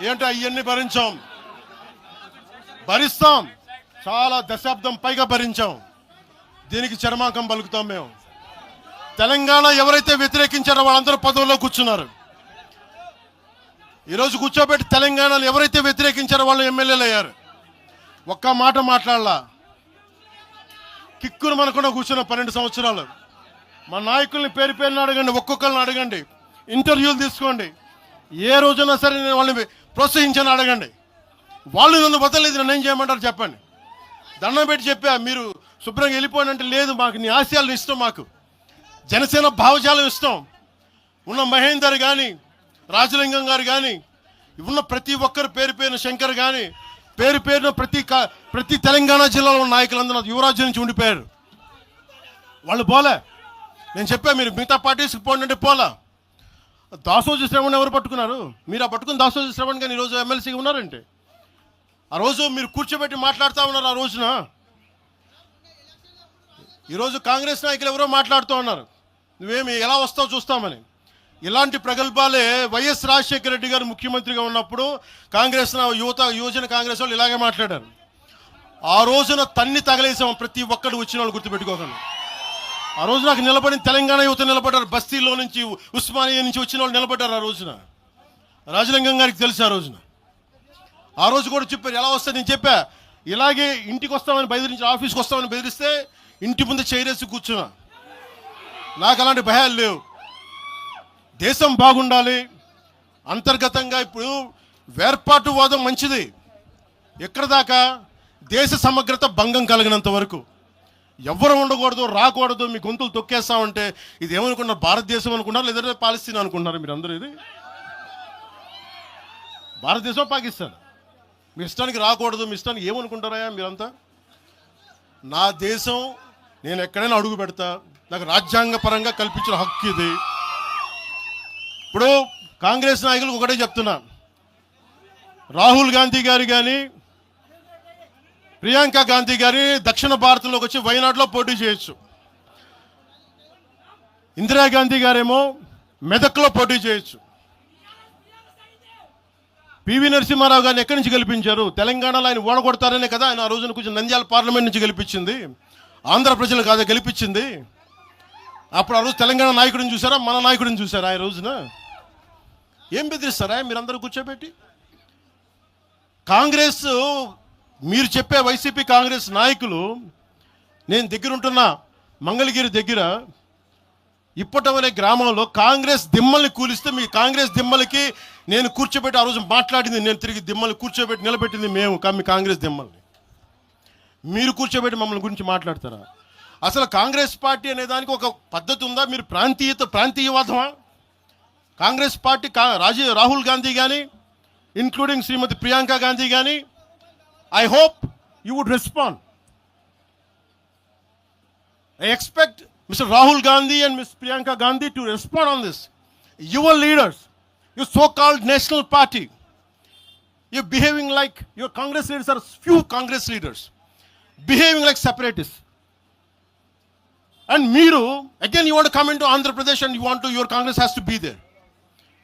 ఏంటో అవన్నీ భరిస్తాం. చాలా దశాబ్దం పైగా భరించాం. దీనికి చర్మాంకం పలుకుతాం మేము. తెలంగాణ ఎవరైతే వ్యతిరేకించారో వాళ్ళందరూ పదవుల్లో కూర్చున్నారు. ఈరోజు కూర్చోబెట్టి తెలంగాణను ఎవరైతే వ్యతిరేకించారో వాళ్ళు ఎమ్మెల్యేలు అయ్యారు. ఒక్క మాట మాట్లాడలా, కిక్కును మనకుండా కూర్చున్న 12 సంవత్సరాలు. మా నాయకుల్ని పేరుని అడగండి, ఒక్కొక్కరిని అడగండి, ఇంటర్వ్యూలు తీసుకోండి. ఏ రోజునా సరే నేను వాళ్ళని ప్రోత్సహించని అడగండి. వాళ్ళు నన్ను వదలలేదు, నన్ను ఏం చేయమంటారు చెప్పండి. దండం పెట్టి చెప్పా, మీరు శుభ్రంగా వెళ్ళిపోండి అంటే లేదు, మాకు నీ ఆశయాలను ఇష్టం, మాకు జనసేన భావజాలం ఇష్టం. ఉన్న మహేందర్ కానీ, రాజలింగం గారు కానీ, ఉన్న ప్రతి ఒక్కరు పేరున శంకర్ కానీ, పేరున ప్రతి తెలంగాణ జిల్లాలో ఉన్న నాయకులందరూ యువరాజ్యం నుంచి ఉండిపోయారు. వాళ్ళు పోలే. నేను చెప్పా, మీరు మిగతా పార్టీస్కి పోండి అంటే పోలా. దాసోజు శ్రవణ్ ఎవరు పట్టుకున్నారు? మీరు ఆ పట్టుకుని దాసోజు శ్రవణ్ కానీ ఈరోజు ఎమ్మెల్సీగా ఉన్నారంటే, ఆ రోజు మీరు కూర్చోబెట్టి మాట్లాడుతూ ఉన్నారు. ఆ రోజున ఈరోజు కాంగ్రెస్ నాయకులు ఎవరో మాట్లాడుతూ ఉన్నారు, నువ్వేమి ఎలా వస్తావు చూస్తామని. ఇలాంటి ప్రగల్భాలే వైఎస్ రాజశేఖర రెడ్డి గారు ముఖ్యమంత్రిగా ఉన్నప్పుడు కాంగ్రెస్ యువజన కాంగ్రెస్ వాళ్ళు ఇలాగే మాట్లాడారు. ఆ రోజున తన్ని తగలేసాం ప్రతి ఒక్కడు వచ్చిన వాళ్ళు, గుర్తుపెట్టుకోకండి. ఆ రోజు నాకు నిలబడిన తెలంగాణ యువత నిలబడ్డారు, బస్తీలో నుంచి ఉస్మానియా నుంచి వచ్చిన వాళ్ళు నిలబడ్డారు. ఆ రోజున రాజలింగం గారికి తెలుసు ఆ రోజు కూడా చెప్పారు ఎలా వస్తే నేను చెప్పా ఇలాగే ఇంటికి వస్తామని బెదిరించి ఆఫీస్కి వస్తామని బెదిరిస్తే ఇంటి ముందు చైరేసి కూర్చున్నా. నాకు అలాంటి భయాలు లేవు. దేశం బాగుండాలి. అంతర్గతంగా ఇప్పుడు వేర్పాటువాదం మంచిది. ఎక్కడ దాకా దేశ సమగ్రత భంగం కలిగినంత వరకు ఎవరు ఉండకూడదు, రాకూడదు, మీ గొంతులు తొక్కేస్తామంటే ఇది ఏమనుకున్నారు? భారతదేశం అనుకున్నారు లేదా పాలస్తీన్ అనుకుంటున్నారు? మీరు అందరూ ఇది భారతదేశం పాకిస్తాన్. మీ ఇష్టానికి రాకూడదు, మీ ఇష్టానికి ఏమనుకుంటారా మీరంతా? నా దేశం, నేను ఎక్కడైనా అడుగు పెడతా. నాకు రాజ్యాంగ పరంగా కల్పించిన హక్కు ఇది. ఇప్పుడు కాంగ్రెస్ నాయకులకు ఒకటే చెప్తున్నా, రాహుల్ గాంధీ గారు కానీ ప్రియాంక గాంధీ గారి దక్షిణ భారతంలోకి వచ్చి వైనాడులో పోటీ చేయొచ్చు. ఇందిరాగాంధీ గారేమో మెదక్లో పోటీ చేయొచ్చు. పివి నరసింహారావు గారిని ఎక్కడి నుంచి గెలిపించారు? తెలంగాణలో ఆయన ఓడగొడతారనే కదా ఆయన ఆ రోజున కొంచెం నంద్యాల పార్లమెంట్ నుంచి గెలిపించింది. ఆంధ్ర ప్రజలు కాదా గెలిపించింది? అప్పుడు ఆ రోజు తెలంగాణ నాయకుడిని చూసారా, మన నాయకుడిని చూసారా? ఆ రోజున ఏం బెదిరిస్తారా మీరందరూ కూర్చోబెట్టి? కాంగ్రెస్, మీరు చెప్పే వైసీపీ కాంగ్రెస్ నాయకులు, నేను దగ్గరుంటున్న మంగళగిరి దగ్గర ఇప్పటవనే గ్రామంలో కాంగ్రెస్ దిమ్మల్ని కూలిస్తే మీ కాంగ్రెస్ దిమ్మలకి నేను కూర్చోబెట్టి ఆ రోజు మాట్లాడింది, నేను తిరిగి దిమ్మల్ని కూర్చోబెట్టి నిలబెట్టింది మేము, మీ కాంగ్రెస్ దిమ్మల్ని. మీరు కూర్చోబెట్టి మమ్మల్ని గురించి మాట్లాడతారా? అసలు కాంగ్రెస్ పార్టీ అనే దానికి ఒక పద్ధతి ఉందా? మీరు ప్రాంతీయవాదమా? కాంగ్రెస్ పార్టీ రాహుల్ గాంధీ కానీ ఇంక్లూడింగ్ శ్రీమతి ప్రియాంక గాంధీ కానీ, I hope you would respond. I expect Mr. Rahul Gandhi and Ms. Priyanka Gandhi to respond on this. Your leaders, your so-called national party, you're behaving like your Congress leaders are few Congress leaders, behaving like separatists. And Meeru, again you want to come into Andhra Pradesh and your Congress has to be there.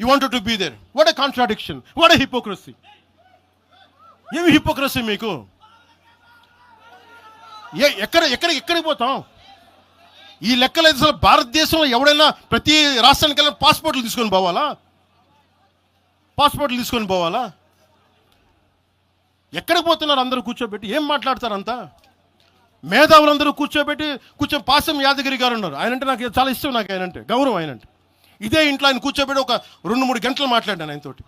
You wanted to be there. What a contradiction. What a hypocrisy. ఏమి hypocrisy మీకు? ఎక్కడికి పోతాం? ఈ లెక్కలు అసలు భారతదేశంలో ఎవడైనా ప్రతి రాష్ట్రానికి వెళ్ళిన పాస్పోర్ట్లు తీసుకొని పోవాలా? ఎక్కడికి పోతున్నారు అందరూ కూర్చోబెట్టి? ఏం మాట్లాడతారంతా? మేధావులందరూ కూర్చొని పాసం యాదగిరి గారు ఉన్నారు. ఆయనంటే నాకు చాలా ఇష్టం, నాకు ఆయనంటే గౌరవం. ఆయనంటే ఇదే ఇంట్లో ఆయన కూర్చోబెట్టి ఒక 2-3 గంటలు మాట్లాడాను ఆయనతోటి,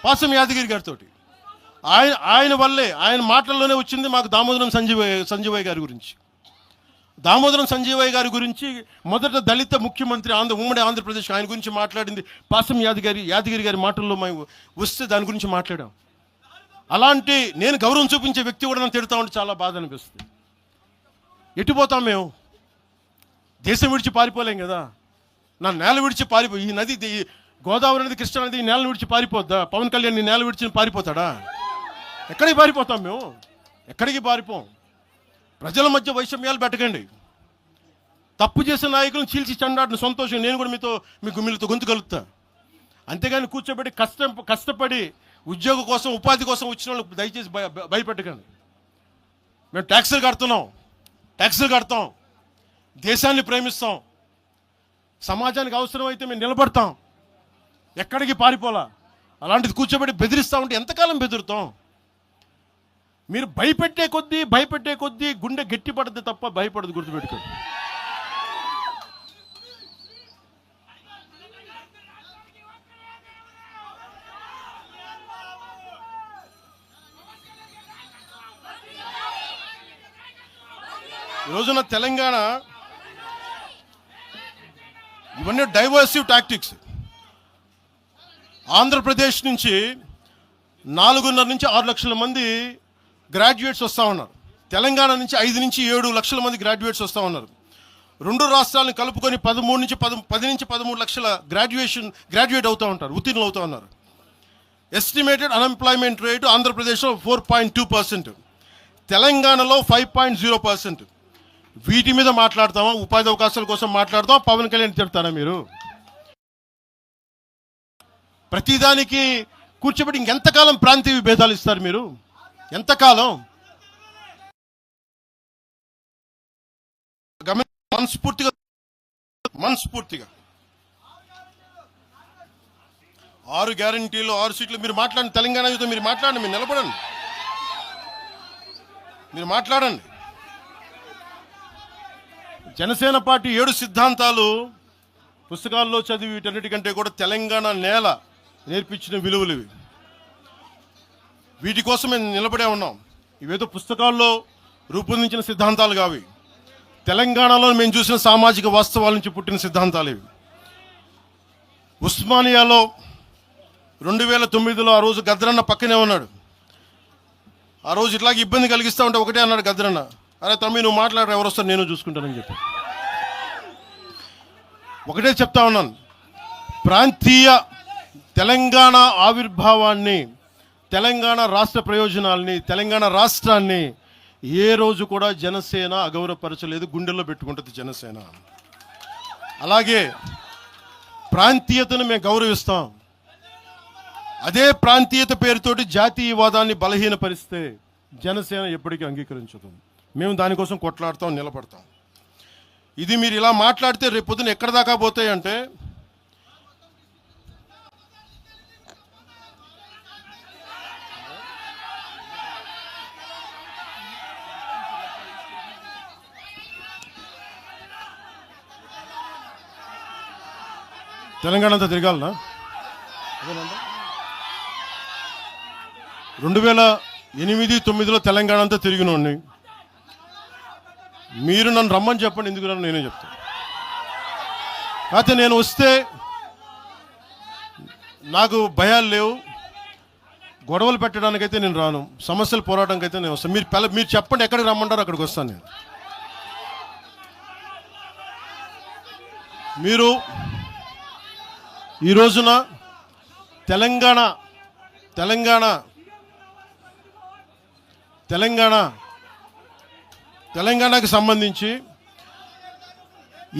పాసం యాదగిరి గారితో. ఆయన వల్లే, ఆయన మాటల్లోనే వచ్చింది మాకు దామోదరం సంజీవయ్య గారి గురించి. దామోదరం సంజీవయ్య గారి గురించి మొదట దళిత ముఖ్యమంత్రి ఉమ్మడి ఆంధ్రప్రదేశ్, ఆయన గురించి మాట్లాడింది పాసం యాదగిరి గారి మాటల్లో మేము వస్తే దాని గురించి మాట్లాడాం. అలాంటి నేను గౌరవం చూపించే వ్యక్తి కూడా నన్ను తిడతా ఉంటే చాలా బాధ అనిపిస్తుంది. ఎటుపోతాం మేము? దేశం విడిచి పారిపోలేం కదా. నా నేల విడిచి ఈ నది, గోదావరి నది, కృష్ణా నది ఈ నేలను విడిచి పారిపోద్దా? పవన్ కళ్యాణ్ ఈ నేల విడిచి పారిపోతాడా? ఎక్కడికి పారిపోతాం మేము? ఎక్కడికి పారిపోం. ప్రజల మధ్య వైషమ్యాలు పెట్టకండి. తప్పు చేసిన నాయకులను చీల్చి చెండాడిన సంతోషం నేను కూడా మీతో గొంతు కలుగుతా. అంతేగాని కూర్చోబెట్టి కష్టపడి ఉద్యోగం కోసం, ఉపాధి కోసం వచ్చిన వాళ్ళు దయచేసి భయపెట్టకండి. మేము ట్యాక్సులు కడతాం, దేశాన్ని ప్రేమిస్తాం, సమాజానికి అవసరం అయితే మేము నిలబడతాం. ఎక్కడికి పారిపోలా. అలాంటిది కూర్చోబెట్టి బెదిరిస్తూ ఉంటే ఎంతకాలం బెదురుతాం? మీరు భయపెట్టే కొద్దీ గుండె గట్టి పడద్దు తప్ప భయపడదు, గుర్తుపెట్టుకోండి. రోజున తెలంగాణ ఇవన్నీ డైవర్సివ్ టాక్టిక్స్. ఆంధ్రప్రదేశ్ నుంచి 4.5 నుంచి 6 లక్షల మంది గ్రాడ్యుయేట్స్ వస్తూ ఉన్నారు. తెలంగాణ నుంచి 5 నుంచి 7 లక్షల మంది గ్రాడ్యుయేట్స్ వస్తూ ఉన్నారు. 2 రాష్ట్రాలను కలుపుకొని 10 నుంచి 13 లక్షల గ్రాడ్యుయేట్ అవుతూ ఉంటారు, ఉత్తీర్ణులు అవుతూ ఉన్నారు. ఎస్టిమేటెడ్ అన్ఎంప్లాయ్మెంట్ రేటు ఆంధ్రప్రదేశ్లో 4.2%, తెలంగాణలో 5.0%. వీటి మీద మాట్లాడతామా? ఉపాధి అవకాశాల కోసం మాట్లాడతామా? పవన్ కళ్యాణ్ చెప్తారా మీరు? ప్రతిదానికి కూర్చోబెట్టి ఇంకెంతకాలం ప్రాంతీయ విభేదాలు ఇస్తారు మీరు? ఎంతకాలం? మనస్ఫూర్తిగా 6 గ్యారంటీలు 6 సీట్లు మీరు మాట్లాడండి. తెలంగాణ యుద్ధం మీరు మాట్లాడండి, మీరు నిలబడండి, మీరు మాట్లాడండి. జనసేన పార్టీ 7 సిద్ధాంతాలు పుస్తకాల్లో చదివి వీటన్నిటికంటే కూడా తెలంగాణ నేల నేర్పించిన విలువలు ఇవి. వీటి కోసం మేము నిలబడే ఉన్నాం. ఇవేదో పుస్తకాల్లో రూపొందించిన సిద్ధాంతాలు కావి. తెలంగాణలో మేము చూసిన సామాజిక వాస్తవాల నుంచి పుట్టిన సిద్ధాంతాలు ఇవి. ఉస్మానియాలో 2009లో ఆ రోజు గద్దరన్న పక్కనే ఉన్నాడు. ఆ రోజు ఇట్లాగే ఇబ్బంది కలిగిస్తూ ఉంటే ఒకటే అన్నాడు గద్దరన్న, అరే తమ్మి నువ్వు మాట్లాడరు, ఎవరు వస్తారు నేను చూసుకుంటానని చెప్పి. ఒకటే చెప్తా ఉన్నాను, ప్రాంతీయ తెలంగాణ ఆవిర్భావాన్ని, తెలంగాణ రాష్ట్ర ప్రయోజనాల్ని, తెలంగాణ రాష్ట్రాన్ని ఏ రోజు కూడా జనసేన అగౌరవపరచలేదు. గుండెల్లో పెట్టుకుంటుంది జనసేన. అలాగే ప్రాంతీయతను మేము గౌరవిస్తాం. అదే ప్రాంతీయత పేరుతోటి జాతీయవాదాన్ని బలహీనపరిస్తే జనసేన ఎప్పటికీ అంగీకరించదు. మేము దానికోసం కొట్లాడతాం, నిలబడతాం. ఇది మీరు ఇలా మాట్లాడితే రేపు పొద్దున ఎక్కడ దాకా పోతాయంటే, తెలంగాణ అంతా తిరగాలనా? 2008-9లో తెలంగాణ అంతా తిరిగినోడిని. మీరు నన్ను రమ్మని చెప్పండి, ఎందుకు నన్ను నేనే చెప్తాను. కాకపోతే నేను వస్తే నాకు భయాలు లేవు, గొడవలు పెట్టడానికైతే నేను రాను, సమస్యలు పోరాటానికి అయితే నేను వస్తాను. మీరు చెప్పండి ఎక్కడికి రమ్మంటారో అక్కడికి వస్తాను నేను. మీరు ఈ రోజున తెలంగాణకి సంబంధించి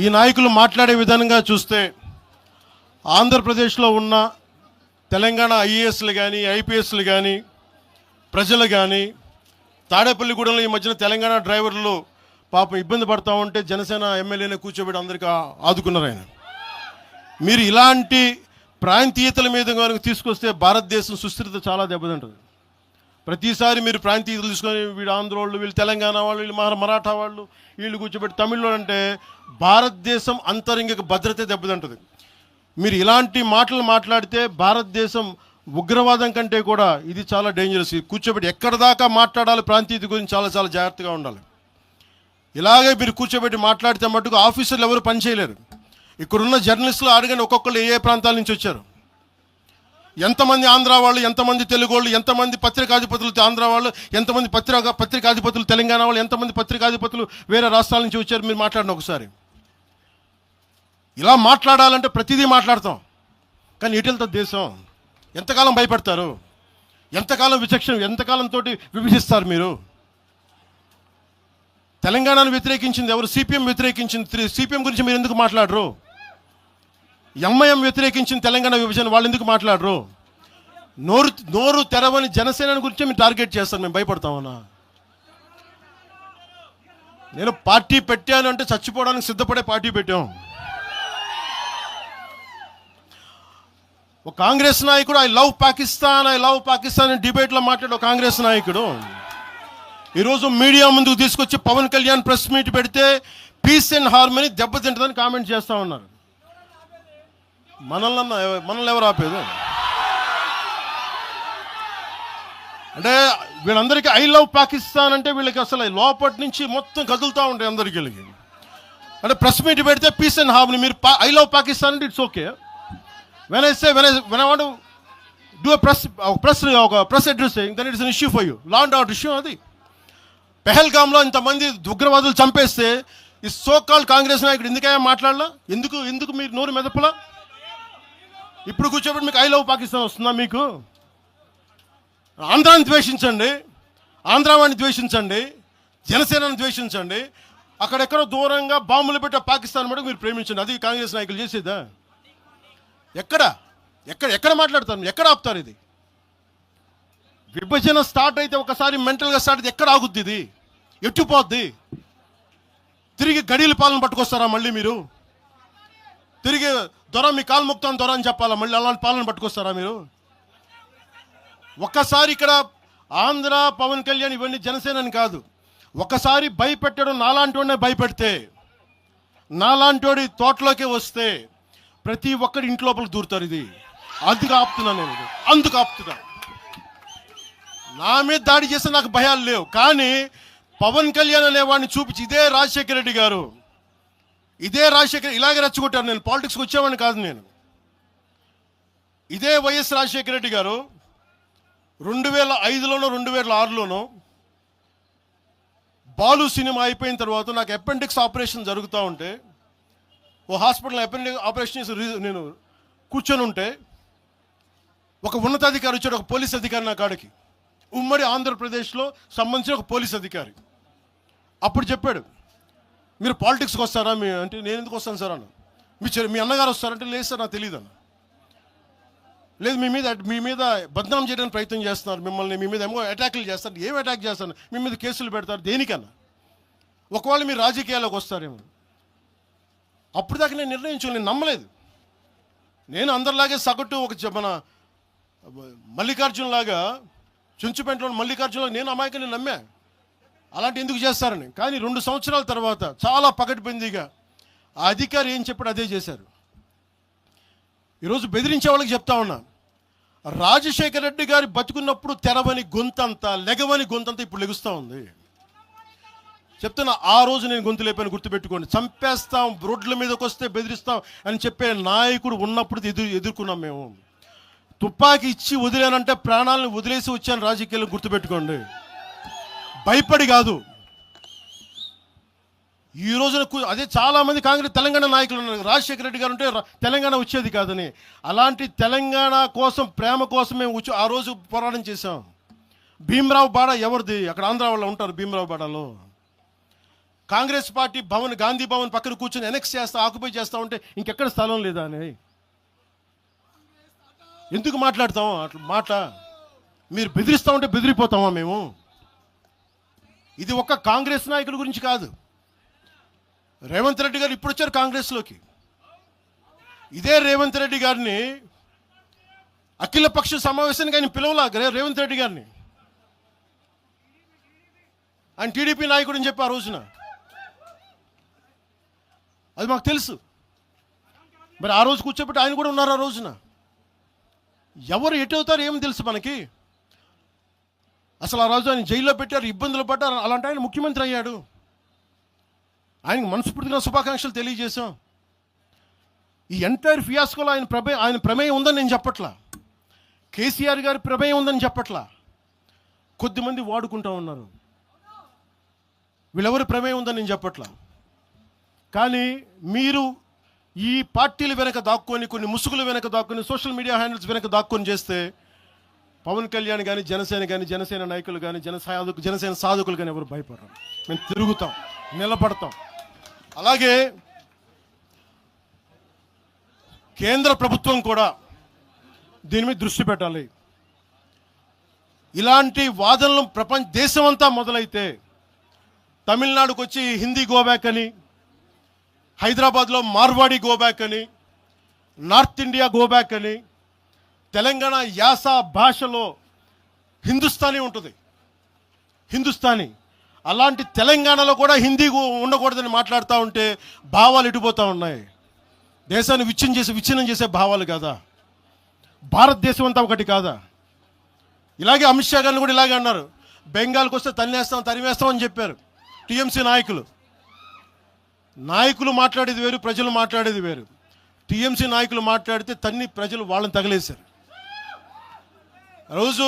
ఈ నాయకులు మాట్లాడే విధానంగా చూస్తే ఆంధ్రప్రదేశ్లో ఉన్న తెలంగాణ ఐఏఎస్లు కానీ ఐపీఎస్లు కానీ ప్రజలు కానీ తాడేపల్లిగూడెంలో ఈ మధ్యన తెలంగాణ డ్రైవర్లు పాపం ఇబ్బంది పడతా ఉంటే జనసేన ఎమ్మెల్యేనే కూర్చోబెట్టి అందరికీ ఆదుకున్నారు ఆయన. మీరు ఇలాంటి ప్రాంతీయతల మీద కనుక తీసుకొస్తే భారతదేశం సుస్థిరత చాలా దెబ్బతింటుంది. ప్రతిసారి మీరు ప్రాంతీయతలు తీసుకొని వీళ్ళు ఆంధ్ర వాళ్ళు, వీళ్ళు తెలంగాణ వాళ్ళు, వీళ్ళు మరాఠా వాళ్ళు, వీళ్ళు కూర్చోబెట్టి తమిళలో అంటే భారతదేశం అంతరంగిక భద్రత దెబ్బతింటుంది. మీరు ఇలాంటి మాటలు మాట్లాడితే భారతదేశం ఉగ్రవాదం కంటే కూడా ఇది చాలా డేంజరస్. కూర్చోబెట్టి ఎక్కడ దాకా మాట్లాడాలి ప్రాంతీయత గురించి చాలా చాలా జాగ్రత్తగా ఉండాలి. ఇలాగే మీరు కూర్చోబెట్టి మాట్లాడితే మటుకు ఆఫీసర్లు ఎవరు పనిచేయలేరు. ఇక్కడున్న జర్నలిస్టులు అడగండి, ఒక్కొక్కరు ఏ ప్రాంతాల నుంచి వచ్చారు, ఎంతమంది ఆంధ్ర వాళ్ళు, ఎంతమంది తెలుగు వాళ్ళు, ఎంతమంది పత్రికాధిపతులు ఆంధ్ర వాళ్ళు, ఎంతమంది పత్రికాధిపతులు తెలంగాణ వాళ్ళు, ఎంతమంది పత్రికాధిపతులు వేరే రాష్ట్రాల నుంచి వచ్చారు. మీరు మాట్లాడిన ఒకసారి. ఇలా మాట్లాడాలంటే ప్రతిదీ మాట్లాడతాం, కానీ ఇటెళ్తా దేశం. ఎంతకాలం భయపడతారు, ఎంతకాలం విచక్షణ, ఎంతకాలంతో విభజిస్తారు మీరు? తెలంగాణను వ్యతిరేకించింది ఎవరు? సిపిఎం వ్యతిరేకించింది. సిపిఎం గురించి మీరు ఎందుకు మాట్లాడరు? ఎంఐఎం వ్యతిరేకించింది తెలంగాణ విభజన, వాళ్ళు ఎందుకు మాట్లాడరు? నోరు తెరవని జనసేన గురించి మీరు టార్గెట్ చేస్తారు. మేము భయపడతామన్నా? నేను పార్టీ పెట్టాను అంటే చచ్చిపోవడానికి సిద్ధపడే పార్టీ పెట్టాం. ఒక కాంగ్రెస్ నాయకుడు ఐ లవ్ పాకిస్తాన్ డిబేట్లో మాట్లాడే ఒక కాంగ్రెస్ నాయకుడు ఈరోజు మీడియా ముందుకు తీసుకొచ్చి పవన్ కళ్యాణ్ ప్రెస్ మీట్ పెడితే పీస్ అండ్ హార్మనీ దెబ్బతింటుందని కామెంట్ చేస్తూ ఉన్నారు. మనల్ని ఎవరు ఆపేది? అంటే వీళ్ళందరికీ ఐ లవ్ పాకిస్తాన్ అంటే వీళ్ళకి అసలు లోపటి నుంచి మొత్తం కదులుతూ ఉంటాయి అందరికీ. అంటే ప్రెస్ మీట్ పెడితే పీస్ అండ్ హార్మనీ, మీరు ఐ లవ్ పాకిస్తాన్ అంటే it's okay. When I want to do press addressing, then it's an issue for you, law and order issue. అది పెహల్గామ్లో ఇంతమంది ఉగ్రవాదులు చంపేస్తే ఈ సోకాల్ కాంగ్రెస్ నాయకుడు ఎందుకయ్యా మాట్లాడలా? ఎందుకు మీరు నోరు మెదపలా? ఇప్పుడు కూర్చోబెట్టి మీకు ఐ లవ్ పాకిస్తాన్ వస్తుందా? మీకు ఆంధ్రాని ద్వేషించండి, ఆంధ్రావాణి ద్వేషించండి, జనసేనని ద్వేషించండి, అక్కడెక్కడో దూరంగా బాంబులు పెట్టే పాకిస్తాన్ మటుకు మీరు ప్రేమించండి. అది కాంగ్రెస్ నాయకులు చేసేదా? ఎక్కడ మాట్లాడతారు? ఎక్కడ ఆపుతారు? ఇది విభజన స్టార్ట్ అయితే ఒకసారి మెంటల్గా స్టార్ట్ అయితే ఎక్కడ ఆగుద్ది? ఇది ఎట్టుపోద్ది? తిరిగి గడీల పాలన పట్టుకొస్తారా మళ్ళీ మీరు? తిరిగి దొర మీ కాలు మొక్తాను దొర అని చెప్పాలా? మళ్ళీ అలాంటి పాలన పట్టుకొస్తారా మీరు? ఒక్కసారి ఇక్కడ ఆంధ్ర పవన్ కళ్యాణ్ ఇవన్నీ జనసేనని కాదు, ఒకసారి భయపెట్టడం నాలాంటి వాడినే భయపెడితే, నాలాంటి తోటలోకి వస్తే ప్రతి ఒక్కరి ఇంటి లోపలికి దూరుతారు. ఇది అందుకు ఆపుతున్నా నేను, అందుకు ఆపుతున్నా. నా మీద దాడి చేస్తే నాకు భయాలు లేవు, కానీ పవన్ కళ్యాణ్ అనేవాడిని చూపించి ఇదే రాజశేఖర రెడ్డి గారు, ఇదే రాజశేఖర్ ఇలాగే రెచ్చగొట్టారు. నేను పాలిటిక్స్కి వచ్చేవాడిని కాదు, నేను ఇదే వైఎస్ రాజశేఖర రెడ్డి గారు 2005లోనో 2006లోనో బాలు సినిమా అయిపోయిన తర్వాత నాకు అపెండిక్స్ ఆపరేషన్ జరుగుతూ ఉంటే ఓ హాస్పిటల్ అపెండిక్స్ ఆపరేషన్ నేను కూర్చొని ఉంటే ఒక ఉన్నతాధికారి వచ్చాడు, ఒక పోలీస్ అధికారి నా కాడికి, ఉమ్మడి ఆంధ్రప్రదేశ్లో సంబంధించిన ఒక పోలీస్ అధికారి. అప్పుడు చెప్పాడు, మీరు పాలిటిక్స్కి వస్తారా? అంటే నేను ఎందుకు వస్తాను సార్ అన్న. మీ అన్నగారు వస్తారంటే లేదు సార్ నాకు తెలియదు అన్న. లేదు మీ మీద బద్నాం చేయడానికి ప్రయత్నం చేస్తున్నారు, మిమ్మల్ని మీ మీద ఏమో అటాక్లు చేస్తారు. ఏం అటాక్ చేస్తాను? మీ మీద కేసులు పెడతారు, దేనికన్నా? ఒకవేళ మీరు రాజకీయాల్లోకి వస్తారేమో. అప్పుడు దాకా నేను నిర్ణయించు, నేను నమ్మలేదు. నేను అందరిలాగే సగటు మన మల్లికార్జున్ లాగా, చుంచుపెంటలో మల్లికార్జునలాగా నేను అమాయకుని నమ్మా అలాంటి ఎందుకు చేస్తారని. కానీ 2 సంవత్సరాల తర్వాత చాలా పకడ్బందీగా ఆ అధికారి ఏం చెప్పాడు అదే చేశారు. ఈరోజు బెదిరించే వాళ్ళకి చెప్తా ఉన్నా, రాజశేఖర రెడ్డి గారి బతుకున్నప్పుడు తెరవని గొంతంతా, లెగవని గొంతంతా ఇప్పుడు లెగుస్తూ ఉంది. చెప్తున్నా, ఆ రోజు నేను గొంతు లేపాను, గుర్తుపెట్టుకోండి. చంపేస్తాం, రోడ్ల మీదకి వస్తే బెదిరిస్తాం అని చెప్పే నాయకుడు ఉన్నప్పుడు ఎదుర్కొన్నాం మేము. తుపాకీ ఇచ్చి వదిలేనంటే ప్రాణాలను వదిలేసి వచ్చాను రాజకీయాలు, గుర్తుపెట్టుకోండి. భయపడి కాదు. ఈ రోజున అదే చాలామంది కాంగ్రెస్ తెలంగాణ నాయకులు ఉన్నారు, రాజశేఖర రెడ్డి గారు ఉంటే తెలంగాణ వచ్చేది కాదని. అలాంటి తెలంగాణ కోసం, ప్రేమ కోసం మేము ఆ రోజు పోరాటం చేశాం. భీమరావు బాడ ఎవరిది? అక్కడ ఆంధ్ర వాళ్ళు ఉంటారు భీమరావు బాడలో. కాంగ్రెస్ పార్టీ భవన్, గాంధీ భవన్ పక్కన కూర్చొని ఎనెక్స్ చేస్తా, ఆక్యుపై చేస్తా ఉంటే ఇంకెక్కడ స్థలం లేదా అని ఎందుకు మాట్లాడతాం అట్లా మాట? మీరు బెదిరిస్తూ ఉంటే బెదిరిపోతామా మేము? ఇది ఒక్క కాంగ్రెస్ నాయకుల గురించి కాదు. రేవంత్ రెడ్డి గారు ఇప్పుడు వచ్చారు కాంగ్రెస్లోకి. ఇదే రేవంత్ రెడ్డి గారిని అఖిలపక్ష సమావేశానికి ఆయన పిలవలా. రేవంత్ రెడ్డి గారిని ఆయన టీడీపీ నాయకుడు అని చెప్పి ఆ రోజున, అది మాకు తెలుసు. మరి ఆ రోజు కూర్చోబెట్టి ఆయన కూడా ఉన్నారు ఆ రోజున. ఎవరు ఎటు అవుతారు ఏం తెలుసు మనకి? అసలు ఆ రోజు ఆయన జైల్లో పెట్టారు, ఇబ్బందులు పడ్డారు. అలాంటి ఆయన ముఖ్యమంత్రి అయ్యాడు. ఆయనకు మనస్ఫూర్తిగా శుభాకాంక్షలు తెలియజేశాం. ఈ ఎంటైర్ ఫియాస్కోలో ఆయన ప్రమేయం ఉందని నేను చెప్పట్లా, కేసీఆర్ గారి ప్రమేయం ఉందని చెప్పట్లా. కొద్దిమంది వాడుకుంటూ ఉన్నారు, వీళ్ళెవరి ప్రమేయం ఉందని నేను చెప్పట్లా. కానీ మీరు ఈ పార్టీలు వెనక దాక్కొని, కొన్ని ముసుగులు వెనక దాక్కొని, సోషల్ మీడియా హ్యాండిల్స్ వెనక దాక్కొని చేస్తే పవన్ కళ్యాణ్ కానీ, జనసేన నాయకులు కానీ, జనసేన సాధకులు కానీ ఎవరు భయపడరు. మేము తిరుగుతాం, నిలబడతాం. అలాగే కేంద్ర ప్రభుత్వం కూడా దీని మీద దృష్టి పెట్టాలి. ఇలాంటి వాదనలు దేశమంతా మొదలైతే, తమిళనాడుకు వచ్చి హిందీ గోబ్యాక్ అని, హైదరాబాద్లో మార్వాడి గోబ్యాక్ అని, నార్త్ ఇండియా గోబ్యాక్ అని, తెలంగాణ యాస భాషలో హిందుస్థానీ ఉంటుంది, హిందుస్థానీ. అలాంటి తెలంగాణలో కూడా హిందీ ఉండకూడదని మాట్లాడుతూ ఉంటే భావాలు ఎటుపోతూ ఉన్నాయి. దేశాన్ని విచ్ఛిన్నం చేసే భావాలు కాదా? భారతదేశం అంతా ఒకటి కాదా? ఇలాగే అమిత్ షా గారిని కూడా ఇలాగే అన్నారు, బెంగాల్కి వస్తే తరిమేస్తాం అని చెప్పారు టీఎంసీ నాయకులు మాట్లాడేది వేరు, ప్రజలు మాట్లాడేది వేరు. టీఎంసీ నాయకులు మాట్లాడితే ప్రజలు వాళ్ళని తగిలేశారు. రోజు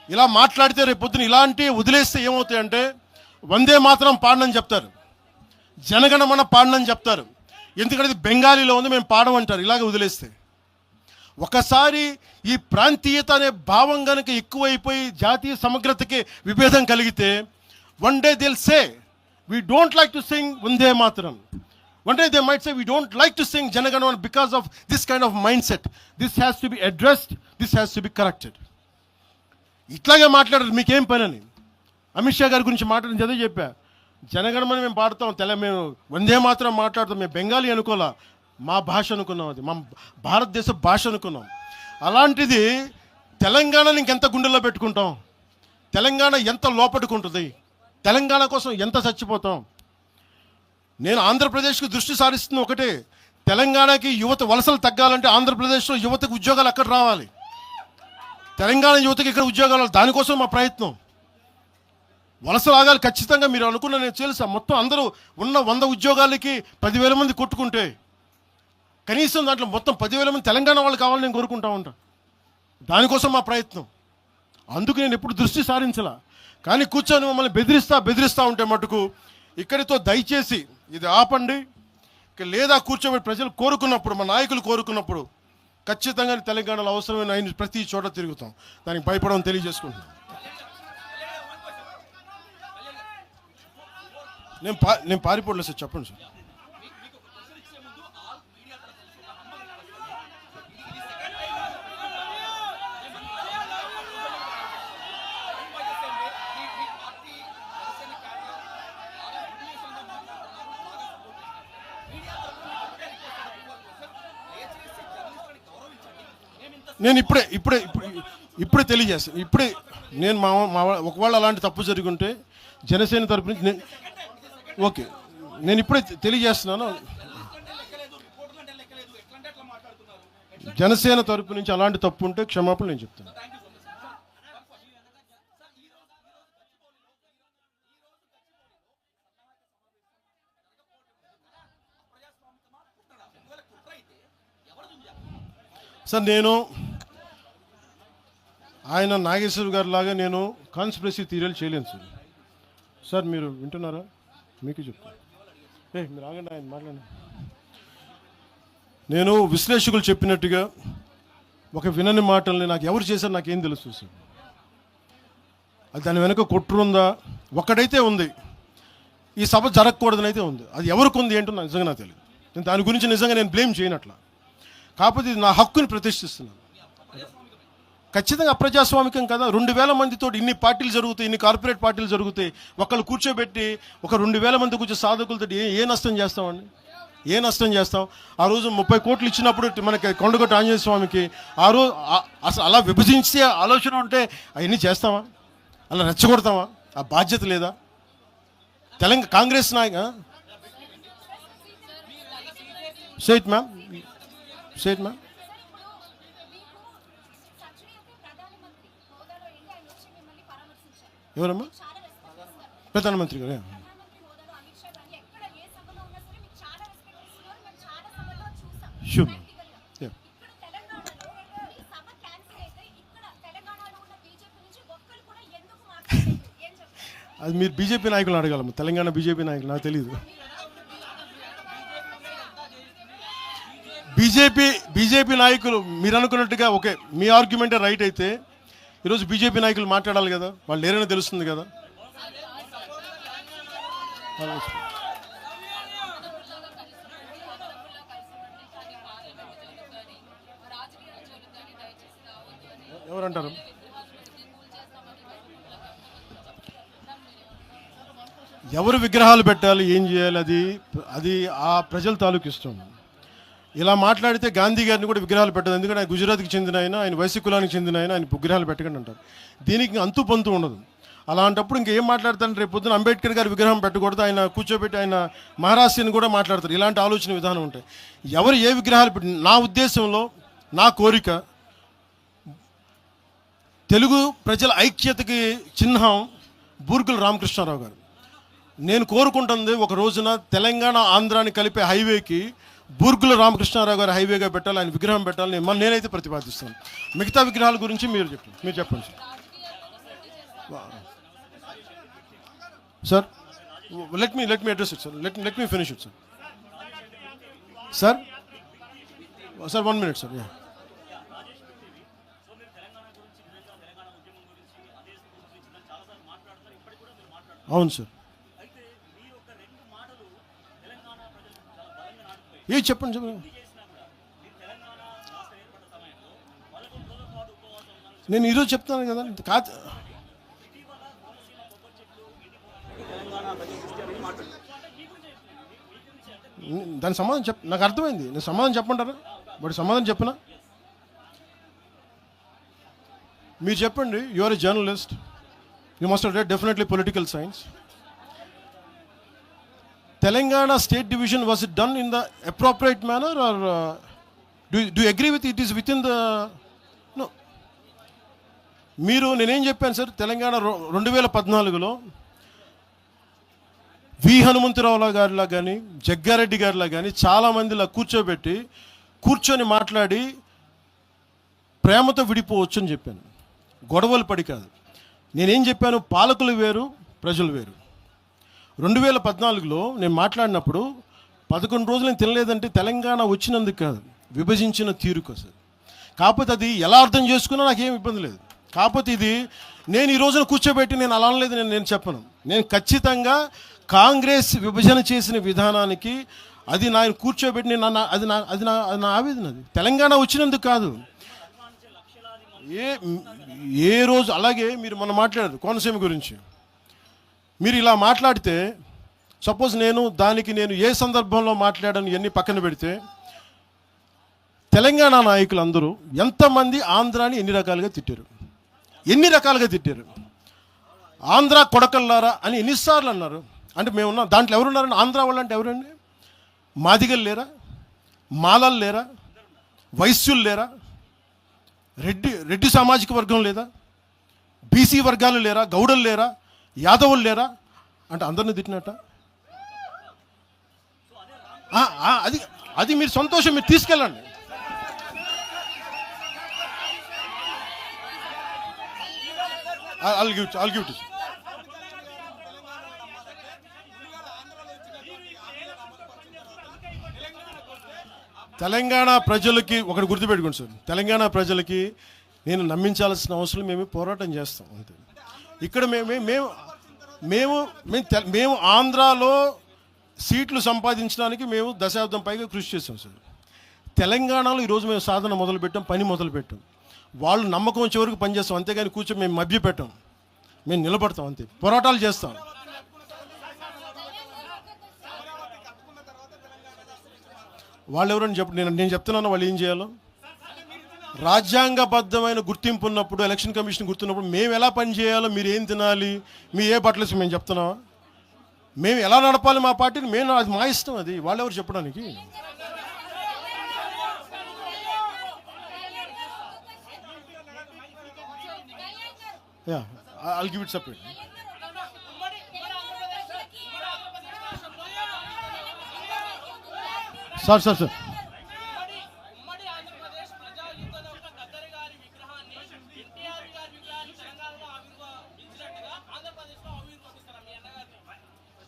ఇలా మాట్లాడితే రేపు పొద్దున ఇలాంటి వదిలేస్తే ఏమవుతాయంటే, వందే మాత్రం పాడనని చెప్తారు, జనగణమన పాడనని చెప్తారు. ఎందుకంటే బెంగాలీలో ఉంది, మేము పాడమంటారు. ఇలాగే వదిలేస్తే ఒకసారి ఈ ప్రాంతీయత అనే భావం కనుక ఎక్కువైపోయి జాతీయ సమగ్రతకి విభేదం కలిగితే, వన్ డే దిల్ సే we don't like to sing Vande Mataram. One day they might say we don't like to sing Janaganamana because of this kind of mindset. This has to be addressed, this has to be corrected. ఇట్లాగే మాట్లాడారు, మీకేం పని అని. అమిత్ షా గారి గురించి మాట్లాడింది అదే చెప్పా. జనగణమని మేము పాడతాం, మేము వందే మాత్రం మాట్లాడతాం. మేము బెంగాలీ అనుకోలే, మా భాష అనుకున్నాం, అది మా భారతదేశ భాష అనుకున్నాం. అలాంటిది తెలంగాణని ఇంకెంత గుండెల్లో పెట్టుకుంటాం, తెలంగాణ ఎంత లోపట్టుకుంటుంది, తెలంగాణ కోసం ఎంత చచ్చిపోతాం. నేను ఆంధ్రప్రదేశ్కి దృష్టి సారిస్తున్న ఒకటే, తెలంగాణకి యువత వలసలు తగ్గాలంటే ఆంధ్రప్రదేశ్లో యువతకు ఉద్యోగాలు అక్కడ రావాలి, తెలంగాణ యువతకి ఇక్కడ ఉద్యోగాలు, దానికోసం మా ప్రయత్నం. వలసలు ఆగాలి ఖచ్చితంగా. మీరు అనుకున్న నేను తెలుసా, మొత్తం అందరూ ఉన్న 100 ఉద్యోగాలకి 10,000 మంది కొట్టుకుంటే కనీసం దాంట్లో మొత్తం 10,000 మంది తెలంగాణ వాళ్ళు కావాలని నేను కోరుకుంటా ఉంటా. దానికోసం మా ప్రయత్నం. అందుకు నేను ఎప్పుడు దృష్టి సారించలా. కానీ కూర్చొని మమ్మల్ని బెదిరిస్తా ఉంటే మటుకు ఇక్కడితో దయచేసి ఇది ఆపండి. లేదా కూర్చోబెట్టి ప్రజలు కోరుకున్నప్పుడు, మా నాయకులు కోరుకున్నప్పుడు ఖచ్చితంగా తెలంగాణలో అవసరమైన ఆయన ప్రతి చోట తిరుగుతాం. దానికి భయపడడం తెలియజేసుకుంటున్నాను. నేను పారిపోవట్లేదు సార్, చెప్పండి సార్. నేను ఇప్పుడే తెలియజేస్తాను. నేను ఒకవేళ అలాంటి తప్పు జరుగుంటే జనసేన తరపు నుంచి ఓకే, నేను ఇప్పుడే తెలియజేస్తున్నాను. జనసేన తరపు నుంచి అలాంటి తప్పు ఉంటే క్షమాపణ నేను చెప్తాను. సార్, నేను ఆయన నాగేశ్వర్ గారి లాగా నేను కాన్స్పిరసీ థియరీలు చేయలేను సార్. సార్ మీరు వింటున్నారా? మీకు చెప్తాను. మీరు ఆగండి, ఆయన మాట్లాడండి. నేను విశ్లేషకులు చెప్పినట్టుగా ఒక వినని మాటల్ని నాకు ఎవరు చేశారు నాకేం తెలుసు సార్. అది దాని వెనక కుట్రుందా? ఒక్కడైతే ఉంది, ఈ సభ జరగకూడదని అయితే ఉంది. అది ఎవరికి ఉంది ఏంటో నాకు నిజంగా నాకు తెలియదు. నేను దాని గురించి నిజంగా నేను బ్లేమ్ చేయనట్లా. కాకపోతే ఇది నా హక్కుని ప్రతిష్ఠిస్తున్నాను. ఖచ్చితంగా అప్రజాస్వామికం కదా. 2,000 మందితో ఇన్ని పార్టీలు జరుగుతాయి, ఇన్ని కార్పొరేట్ పార్టీలు జరుగుతాయి. ఒకళ్ళు కూర్చోబెట్టి ఒక 2,000 మంది కూర్చో సాధకులతో ఏ నష్టం చేస్తామండి? ఏ నష్టం చేస్తాం? ఆ రోజు 30 కోట్లు ఇచ్చినప్పుడు మనకి కొండగొట్ట ఆంజనేయ స్వామికి ఆ రోజు అసలు అలా విభజించే ఆలోచన ఉంటే అవన్నీ చేస్తామా? అలా రెచ్చగొడతామా? ఆ బాధ్యత లేదా? తెలంగాణ కాంగ్రెస్ నాయక సేట్ మ్యామ్ ఎవరమ్మా? ప్రధానమంత్రి గారు. షూర్. అది మీరు బీజేపీ నాయకులు అడగాలమ్మా, తెలంగాణ బీజేపీ నాయకులు, నాకు తెలియదు. బీజేపీ నాయకులు మీరు అనుకున్నట్టుగా ఓకే, మీ ఆర్గ్యుమెంటే రైట్ అయితే ఈరోజు బీజేపీ నాయకులు మాట్లాడాలి కదా, వాళ్ళు లేరని తెలుస్తుంది కదా. ఎవరంటారు? ఎవరు విగ్రహాలు పెట్టాలి, ఏం చేయాలి, అది ఆ ప్రజల తాలూకు ఇష్టం. ఇలా మాట్లాడితే గాంధీ గారిని కూడా విగ్రహాలు పెట్టదు. ఎందుకంటే ఆయన గుజరాత్కి చెందిన ఆయన వైశ్య కులానికి చెందిన ఆయన విగ్రహాలు పెట్టకండి అంటారు. దీనికి అంతు పొంతు ఉండదు. అలాంటప్పుడు ఇంకేం మాట్లాడతాను? రేపు పొద్దున అంబేద్కర్ గారి విగ్రహం పెట్టకూడదు, ఆయన కూర్చోబెట్టి ఆయన మహారాష్ట్రని కూడా మాట్లాడతారు. ఇలాంటి ఆలోచన విధానం ఉంటాయి. ఎవరు ఏ విగ్రహాలు పెట్టి, నా ఉద్దేశంలో నా కోరిక తెలుగు ప్రజల ఐక్యతకి చిహ్నం బూర్గుల రామకృష్ణారావు గారు. నేను కోరుకుంటుంది ఒక రోజున తెలంగాణ ఆంధ్రాని కలిపే హైవేకి బూర్గుల రామకృష్ణారావు గారు హైవేగా పెట్టాలి, ఆయన విగ్రహం పెట్టాలని నేనైతే ప్రతిపాదిస్తాను. మిగతా విగ్రహాల గురించి మీరు చెప్పండి sir. Let me address it sir. Let me finish it sir. 1 minute sir. అవును సార్. చెప్పండి. నేను ఈరోజు చెప్తాను కదా కాదు. దాని సమాధానం నాకు అర్థమైంది. నేను సమాధానం చెప్పమంటారా? బట్ సమాధానం చెప్పనా? మీరు చెప్పండి. You are a journalist, you must read definitely political science. Telangana state division was it done in the appropriate manner or do agree with it is with in the no? మీరు నేనేం చెప్పాను సార్, తెలంగాణ 2014లో V Hanumantha Rao గారిలా కానీ జగ్గారెడ్డి గారిలా కానీ చాలామందిలా కూర్చొని మాట్లాడి ప్రేమతో విడిపోవచ్చు అని చెప్పాను. గొడవలు పడి కాదు. నేనేం చెప్పాను, పాలకులు వేరు, ప్రజలు వేరు. 2014లో నేను మాట్లాడినప్పుడు 11 రోజులు నేను తినలేదంటే తెలంగాణ వచ్చినందుకు కాదు, విభజించిన తీరు కోసం. కాకపోతే అది ఎలా అర్థం చేసుకున్నా నాకేం ఇబ్బంది లేదు. కాకపోతే ఇది నేను ఈ రోజున కూర్చోబెట్టి నేను అలా అనలేదు, నేను చెప్పను. నేను ఖచ్చితంగా కాంగ్రెస్ విభజన చేసిన విధానానికి అది నేను కూర్చోబెట్టి నేను అది నా ఆవేదన. అది తెలంగాణ వచ్చినందుకు కాదు. ఏ రోజు అలాగే మీరు మొన్న మాట్లాడారు కోనసీమ గురించి. మీరు ఇలా మాట్లాడితే సపోజ్ నేను ఏ సందర్భంలో మాట్లాడాను ఇవన్నీ పక్కన పెడితే, తెలంగాణ నాయకులు అందరూ ఎంతమంది ఆంధ్రాని ఎన్ని రకాలుగా తిట్టారు. ఆంధ్ర కొడకల్లారా అని ఎన్నిసార్లు అన్నారు. అంటే మేమున్నాం దాంట్లో ఎవరున్నారని? ఆంధ్ర వాళ్ళు అంటే ఎవరండి? మాదిగలు లేరా? మాలలు లేరా? వైశ్యులు లేరా? రెడ్డి సామాజిక వర్గం లేదా? బీసీ వర్గాలు లేరా? గౌడలు లేరా? యాదవులు లేరా? అంటే అందరిని తిట్టినట్ట. అది మీరు సంతోషం, మీరు తీసుకెళ్ళండి. I'll give it to you. Telangana ప్రజలకి ఒకటి గుర్తుపెట్టుకోండి సార్, తెలంగాణ ప్రజలకి నేను నమ్మించాల్సిన అవసరం మేము పోరాటం చేస్తాం అంతే. ఇక్కడ మేము ఆంధ్రాలో సీట్లు సంపాదించడానికి మేము దశాబ్దం పైగా కృషి చేస్తాం సార్. తెలంగాణలో ఈరోజు మేము సాధన మొదలుపెట్టాం, పని మొదలుపెట్టాం. వాళ్ళు నమ్మకం వచ్చే వరకు పనిచేస్తాం, అంతేగాని కూర్చొని మేము మభ్యపెట్టాం. మేము నిలబడతాం అంతే, పోరాటాలు చేస్తాం. వాళ్ళు ఎవరని నేను చెప్తున్నాను వాళ్ళు ఏం చేయాలో. రాజ్యాంగబద్ధమైన గుర్తింపు ఉన్నప్పుడు, ఎలక్షన్ కమిషన్ గుర్తున్నప్పుడు మేము ఎలా పని చేయాలో, మీరు ఏం తినాలి, మీ ఏ బట్టలు మేము చెప్తున్నావా? మేము ఎలా నడపాలి మా పార్టీని, అది మా ఇష్టం. అది వాళ్ళెవరు చెప్పడానికి? I'll give it separate. Sir.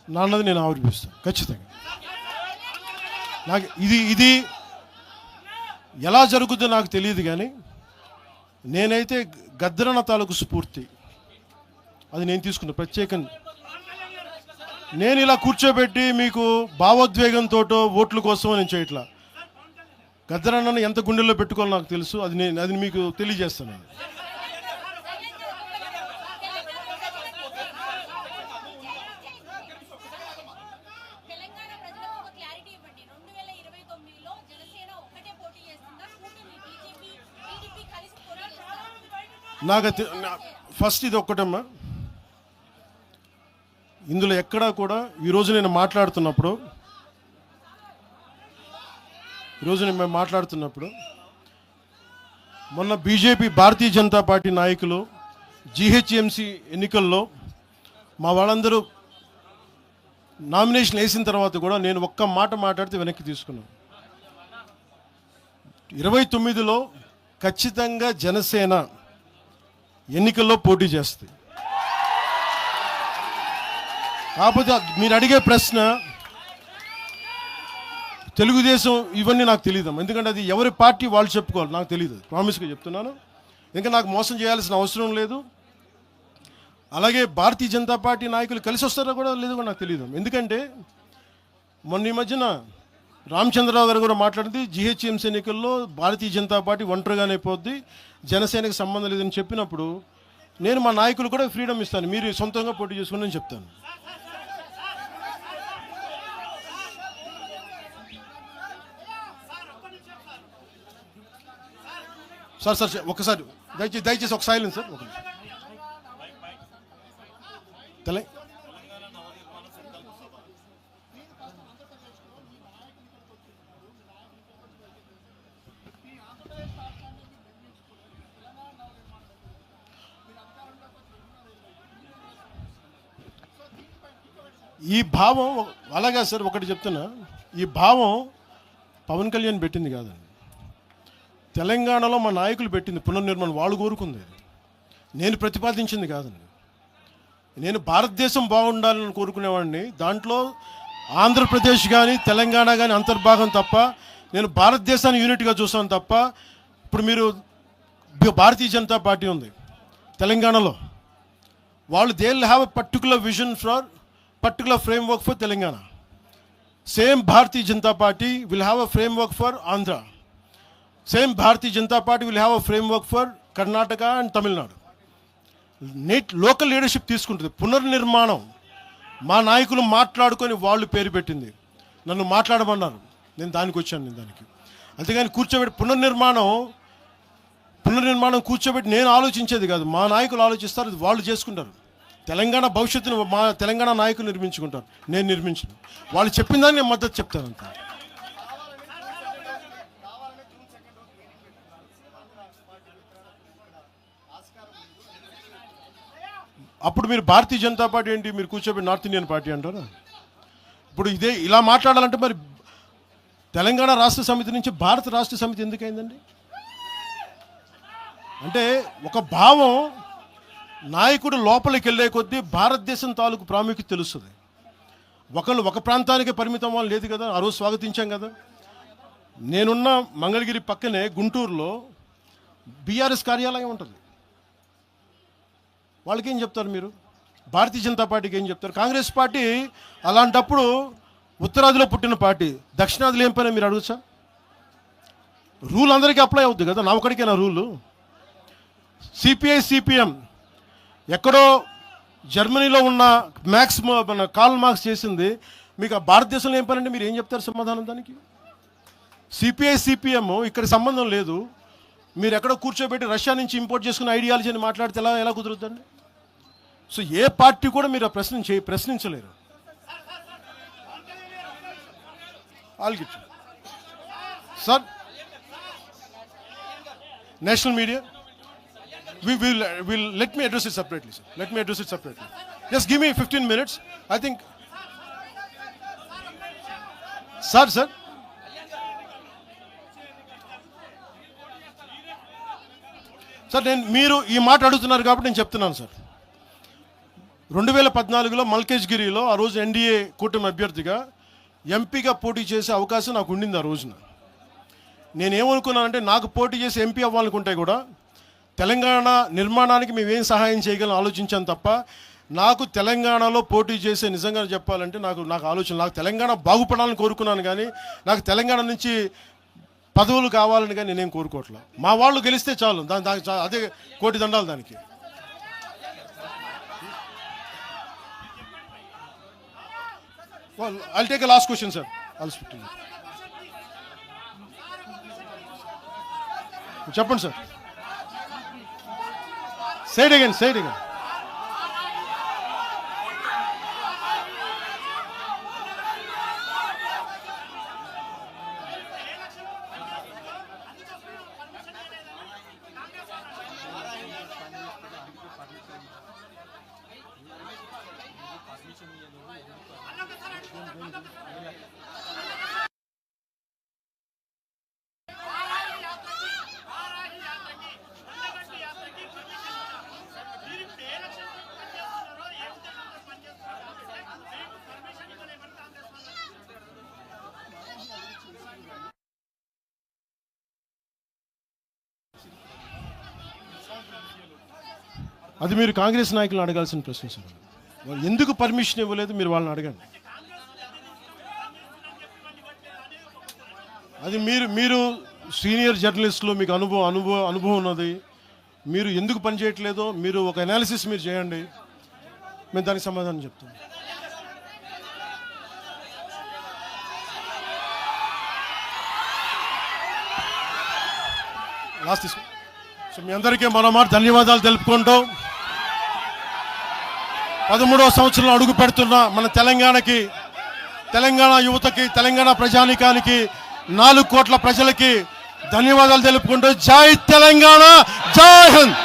నాన్నది నేను ఆవిర్భిస్తాను ఖచ్చితంగా. నాకు ఇది ఎలా జరుగుతుందో నాకు తెలియదు, కానీ నేనైతే గద్దరన్న తాలూకు స్ఫూర్తి అది నేను తీసుకున్నా ప్రత్యేకంగా. నేను ఇలా కూర్చోబెట్టి మీకు భావోద్వేగంతో ఓట్ల కోసం నేను చేయట్లా. గద్దరన్నను ఎంత గుండెల్లో పెట్టుకోవాలో నాకు తెలుసు. అది మీకు తెలియజేస్తాను. నాకు ఫస్ట్ ఇది ఒక్కటమ్మా, ఇందులో ఎక్కడా కూడా ఈరోజు నేను మాట్లాడుతున్నప్పుడు మొన్న బీజేపీ భారతీయ జనతా పార్టీ నాయకులు జీహెచ్ఎంసీ ఎన్నికల్లో మా వాళ్ళందరూ నామినేషన్ వేసిన తర్వాత కూడా నేను ఒక్క మాట మాట్లాడితే వెనక్కి తీసుకున్నాను. 29లో ఖచ్చితంగా జనసేన ఎన్నికల్లో పోటీ చేస్తుంది. కాకపోతే మీరు అడిగే ప్రశ్న తెలుగుదేశం ఇవన్నీ నాకు తెలియదు, ఎందుకంటే అది ఎవరి పార్టీ వాళ్ళు చెప్పుకోవాలి, నాకు తెలియదు. ప్రామిస్గా చెప్తున్నాను. ఇంకా నాకు మోసం చేయాల్సిన అవసరం లేదు. అలాగే భారతీయ జనతా పార్టీ నాయకులు కలిసి వస్తారో కూడా లేదో కూడా నాకు తెలియదు. ఎందుకంటే మొన్న ఈ మధ్యన రామచంద్రరావు గారు కూడా మాట్లాడింది, జీహెచ్ఎంసీ ఎన్నికల్లో భారతీయ జనతా పార్టీ ఒంటరిగానే పోద్ది, జనసేనకి సంబంధం లేదని చెప్పినప్పుడు నేను మా నాయకులు కూడా ఫ్రీడమ్ ఇస్తాను, మీరు సొంతంగా పోటీ చేసుకుని నేను చెప్తాను. సార్ ఒకసారి దయచేసి ఒక సైలెన్స్ సార్. ఒక ఈ భావం అలాగా సార్. ఒకటి చెప్తున్నా, ఈ భావం పవన్ కళ్యాణ్ పెట్టింది కాదండి, తెలంగాణలో మా నాయకులు పెట్టింది. పునర్నిర్మాణం వాళ్ళు కోరుకుంది, నేను ప్రతిపాదించింది కాదండి. నేను భారతదేశం బాగుండాలని కోరుకునేవాడిని. దాంట్లో ఆంధ్రప్రదేశ్ కానీ తెలంగాణ కానీ అంతర్భాగం తప్ప, నేను భారతదేశాన్ని యూనిట్గా చూస్తాను తప్ప. ఇప్పుడు మీరు భారతీయ జనతా పార్టీ ఉంది తెలంగాణలో, వాళ్ళు they will have a particular vision for particular framework for Telangana. Same Bharatiya Janata Party will have a framework for Andhra. Same Bharatiya Janata Party will have a framework for Karnataka and Tamil Nadu. Local leadership తీసుకుంటుంది. పునర్నిర్మాణం మా నాయకులు మాట్లాడుకొని వాళ్ళు పేరు పెట్టింది. నన్ను మాట్లాడమన్నారు, నేను దానికి వచ్చాను. నేను దానికి అంతేగాని కూర్చోబెట్టి పునర్నిర్మాణం కూర్చోబెట్టి నేను ఆలోచించేది కాదు. మా నాయకులు ఆలోచిస్తారు, వాళ్ళు చేసుకుంటారు. తెలంగాణ భవిష్యత్తును మా తెలంగాణ నాయకులు నిర్మించుకుంటారు, నేను నిర్మించను. వాళ్ళు చెప్పిన దాన్ని నేను మద్దతు చెప్తాను అంత. అప్పుడు మీరు భారతీయ జనతా పార్టీ ఏంటి, మీరు కూర్చోబెట్టి నార్త్ ఇండియన్ పార్టీ అంటారా? ఇప్పుడు ఇదే ఇలా మాట్లాడాలంటే మరి తెలంగాణ రాష్ట్ర సమితి నుంచి భారత రాష్ట్ర సమితి ఎందుకైందండి? అంటే ఒక భావం నాయకుడు లోపలికి వెళ్ళే కొద్దీ భారతదేశం తాలూకు ప్రాముఖ్యత తెలుస్తుంది. ఒకళ్ళు ఒక ప్రాంతానికి పరిమితం వాళ్ళు లేదు కదా. ఆ రోజు స్వాగతించాం కదా. నేనున్న మంగళగిరి పక్కనే గుంటూరులో బీఆర్ఎస్ కార్యాలయం ఉంటుంది. వాళ్ళకి ఏం చెప్తారు మీరు? భారతీయ జనతా పార్టీకి ఏం చెప్తారు? కాంగ్రెస్ పార్టీ అలాంటప్పుడు ఉత్తరాదిలో పుట్టిన పార్టీ, దక్షిణాదిలో ఏం పని మీరు అడగచ్చా? రూల్ అందరికీ అప్లై అవుద్ది కదా, నా ఒకడికేనా రూలు? సిపిఐ సిపిఎం ఎక్కడో జర్మనీలో ఉన్న మన కార్ల్ మార్క్స్ చేసింది, మీకు ఆ భారతదేశంలో ఏం పనండి? మీరు ఏం చెప్తారు సమాధానం దానికి? సిపిఐ సిపిఎం ఇక్కడ సంబంధం లేదు. మీరు ఎక్కడో కూర్చోబెట్టి రష్యా నుంచి ఇంపోర్ట్ చేసుకున్న ఐడియాలజీ అని మాట్లాడితే ఎలా కుదురుతుందండి? సో ఏ పార్టీ కూడా మీరు ఆ ప్రశ్నించలేరు. Sir national media will let me address it separately, sir. Let me address it separately. Just give me 15 minutes. I think sir నేను మీరు ఈ మాట అడుగుతున్నారు కాబట్టి నేను చెప్తున్నాను సార్. 2014లో మల్కేజ్గిరిలో ఆ రోజు ఎన్డీఏ కూటమి అభ్యర్థిగా ఎంపీగా పోటీ చేసే అవకాశం నాకు ఉండింది. ఆ రోజున నేనేమనుకున్నానంటే, నాకు పోటీ చేసి ఎంపీ అవ్వాలనుకుంటే కూడా తెలంగాణ నిర్మాణానికి మేమేం సహాయం చేయగలం ఆలోచించాను తప్ప, నాకు తెలంగాణలో పోటీ చేసే నిజంగా చెప్పాలంటే నాకు ఆలోచన, నాకు తెలంగాణ బాగుపడాలని కోరుకున్నాను కానీ నాకు తెలంగాణ నుంచి పదవులు కావాలని కానీ నేనేం కోరుకోవట్లేదు. మా వాళ్ళు గెలిస్తే చాలు, అదే కోటి దండాలు దానికి. I'll take a last question, sir. I'll speak to you. చెప్పండి సార్. Say it again. అది మీరు కాంగ్రెస్ నాయకులను అడగాల్సిన ప్రశ్న సార్. వాళ్ళు ఎందుకు పర్మిషన్ ఇవ్వలేదు మీరు వాళ్ళని అడగండి. అది మీరు సీనియర్ జర్నలిస్టులు, మీకు అనుభవం ఉన్నది. మీరు ఎందుకు పనిచేయట్లేదో మీరు ఒక అనాలిసిస్ మీరు చేయండి, మేము దానికి సమాధానం చెప్తాం. లాస్ట్ తీసుకో. సో మీ అందరికీ మరోమారు ధన్యవాదాలు తెలుపుకుంటూ 13వ సంవత్సరంలో అడుగు పెడుతున్న మన తెలంగాణకి, తెలంగాణ యువతకి, తెలంగాణ ప్రజానీకానికి, 4 కోట్ల ప్రజలకి ధన్యవాదాలు తెలుపుకుంటూ జై తెలంగాణ, జై హింద్.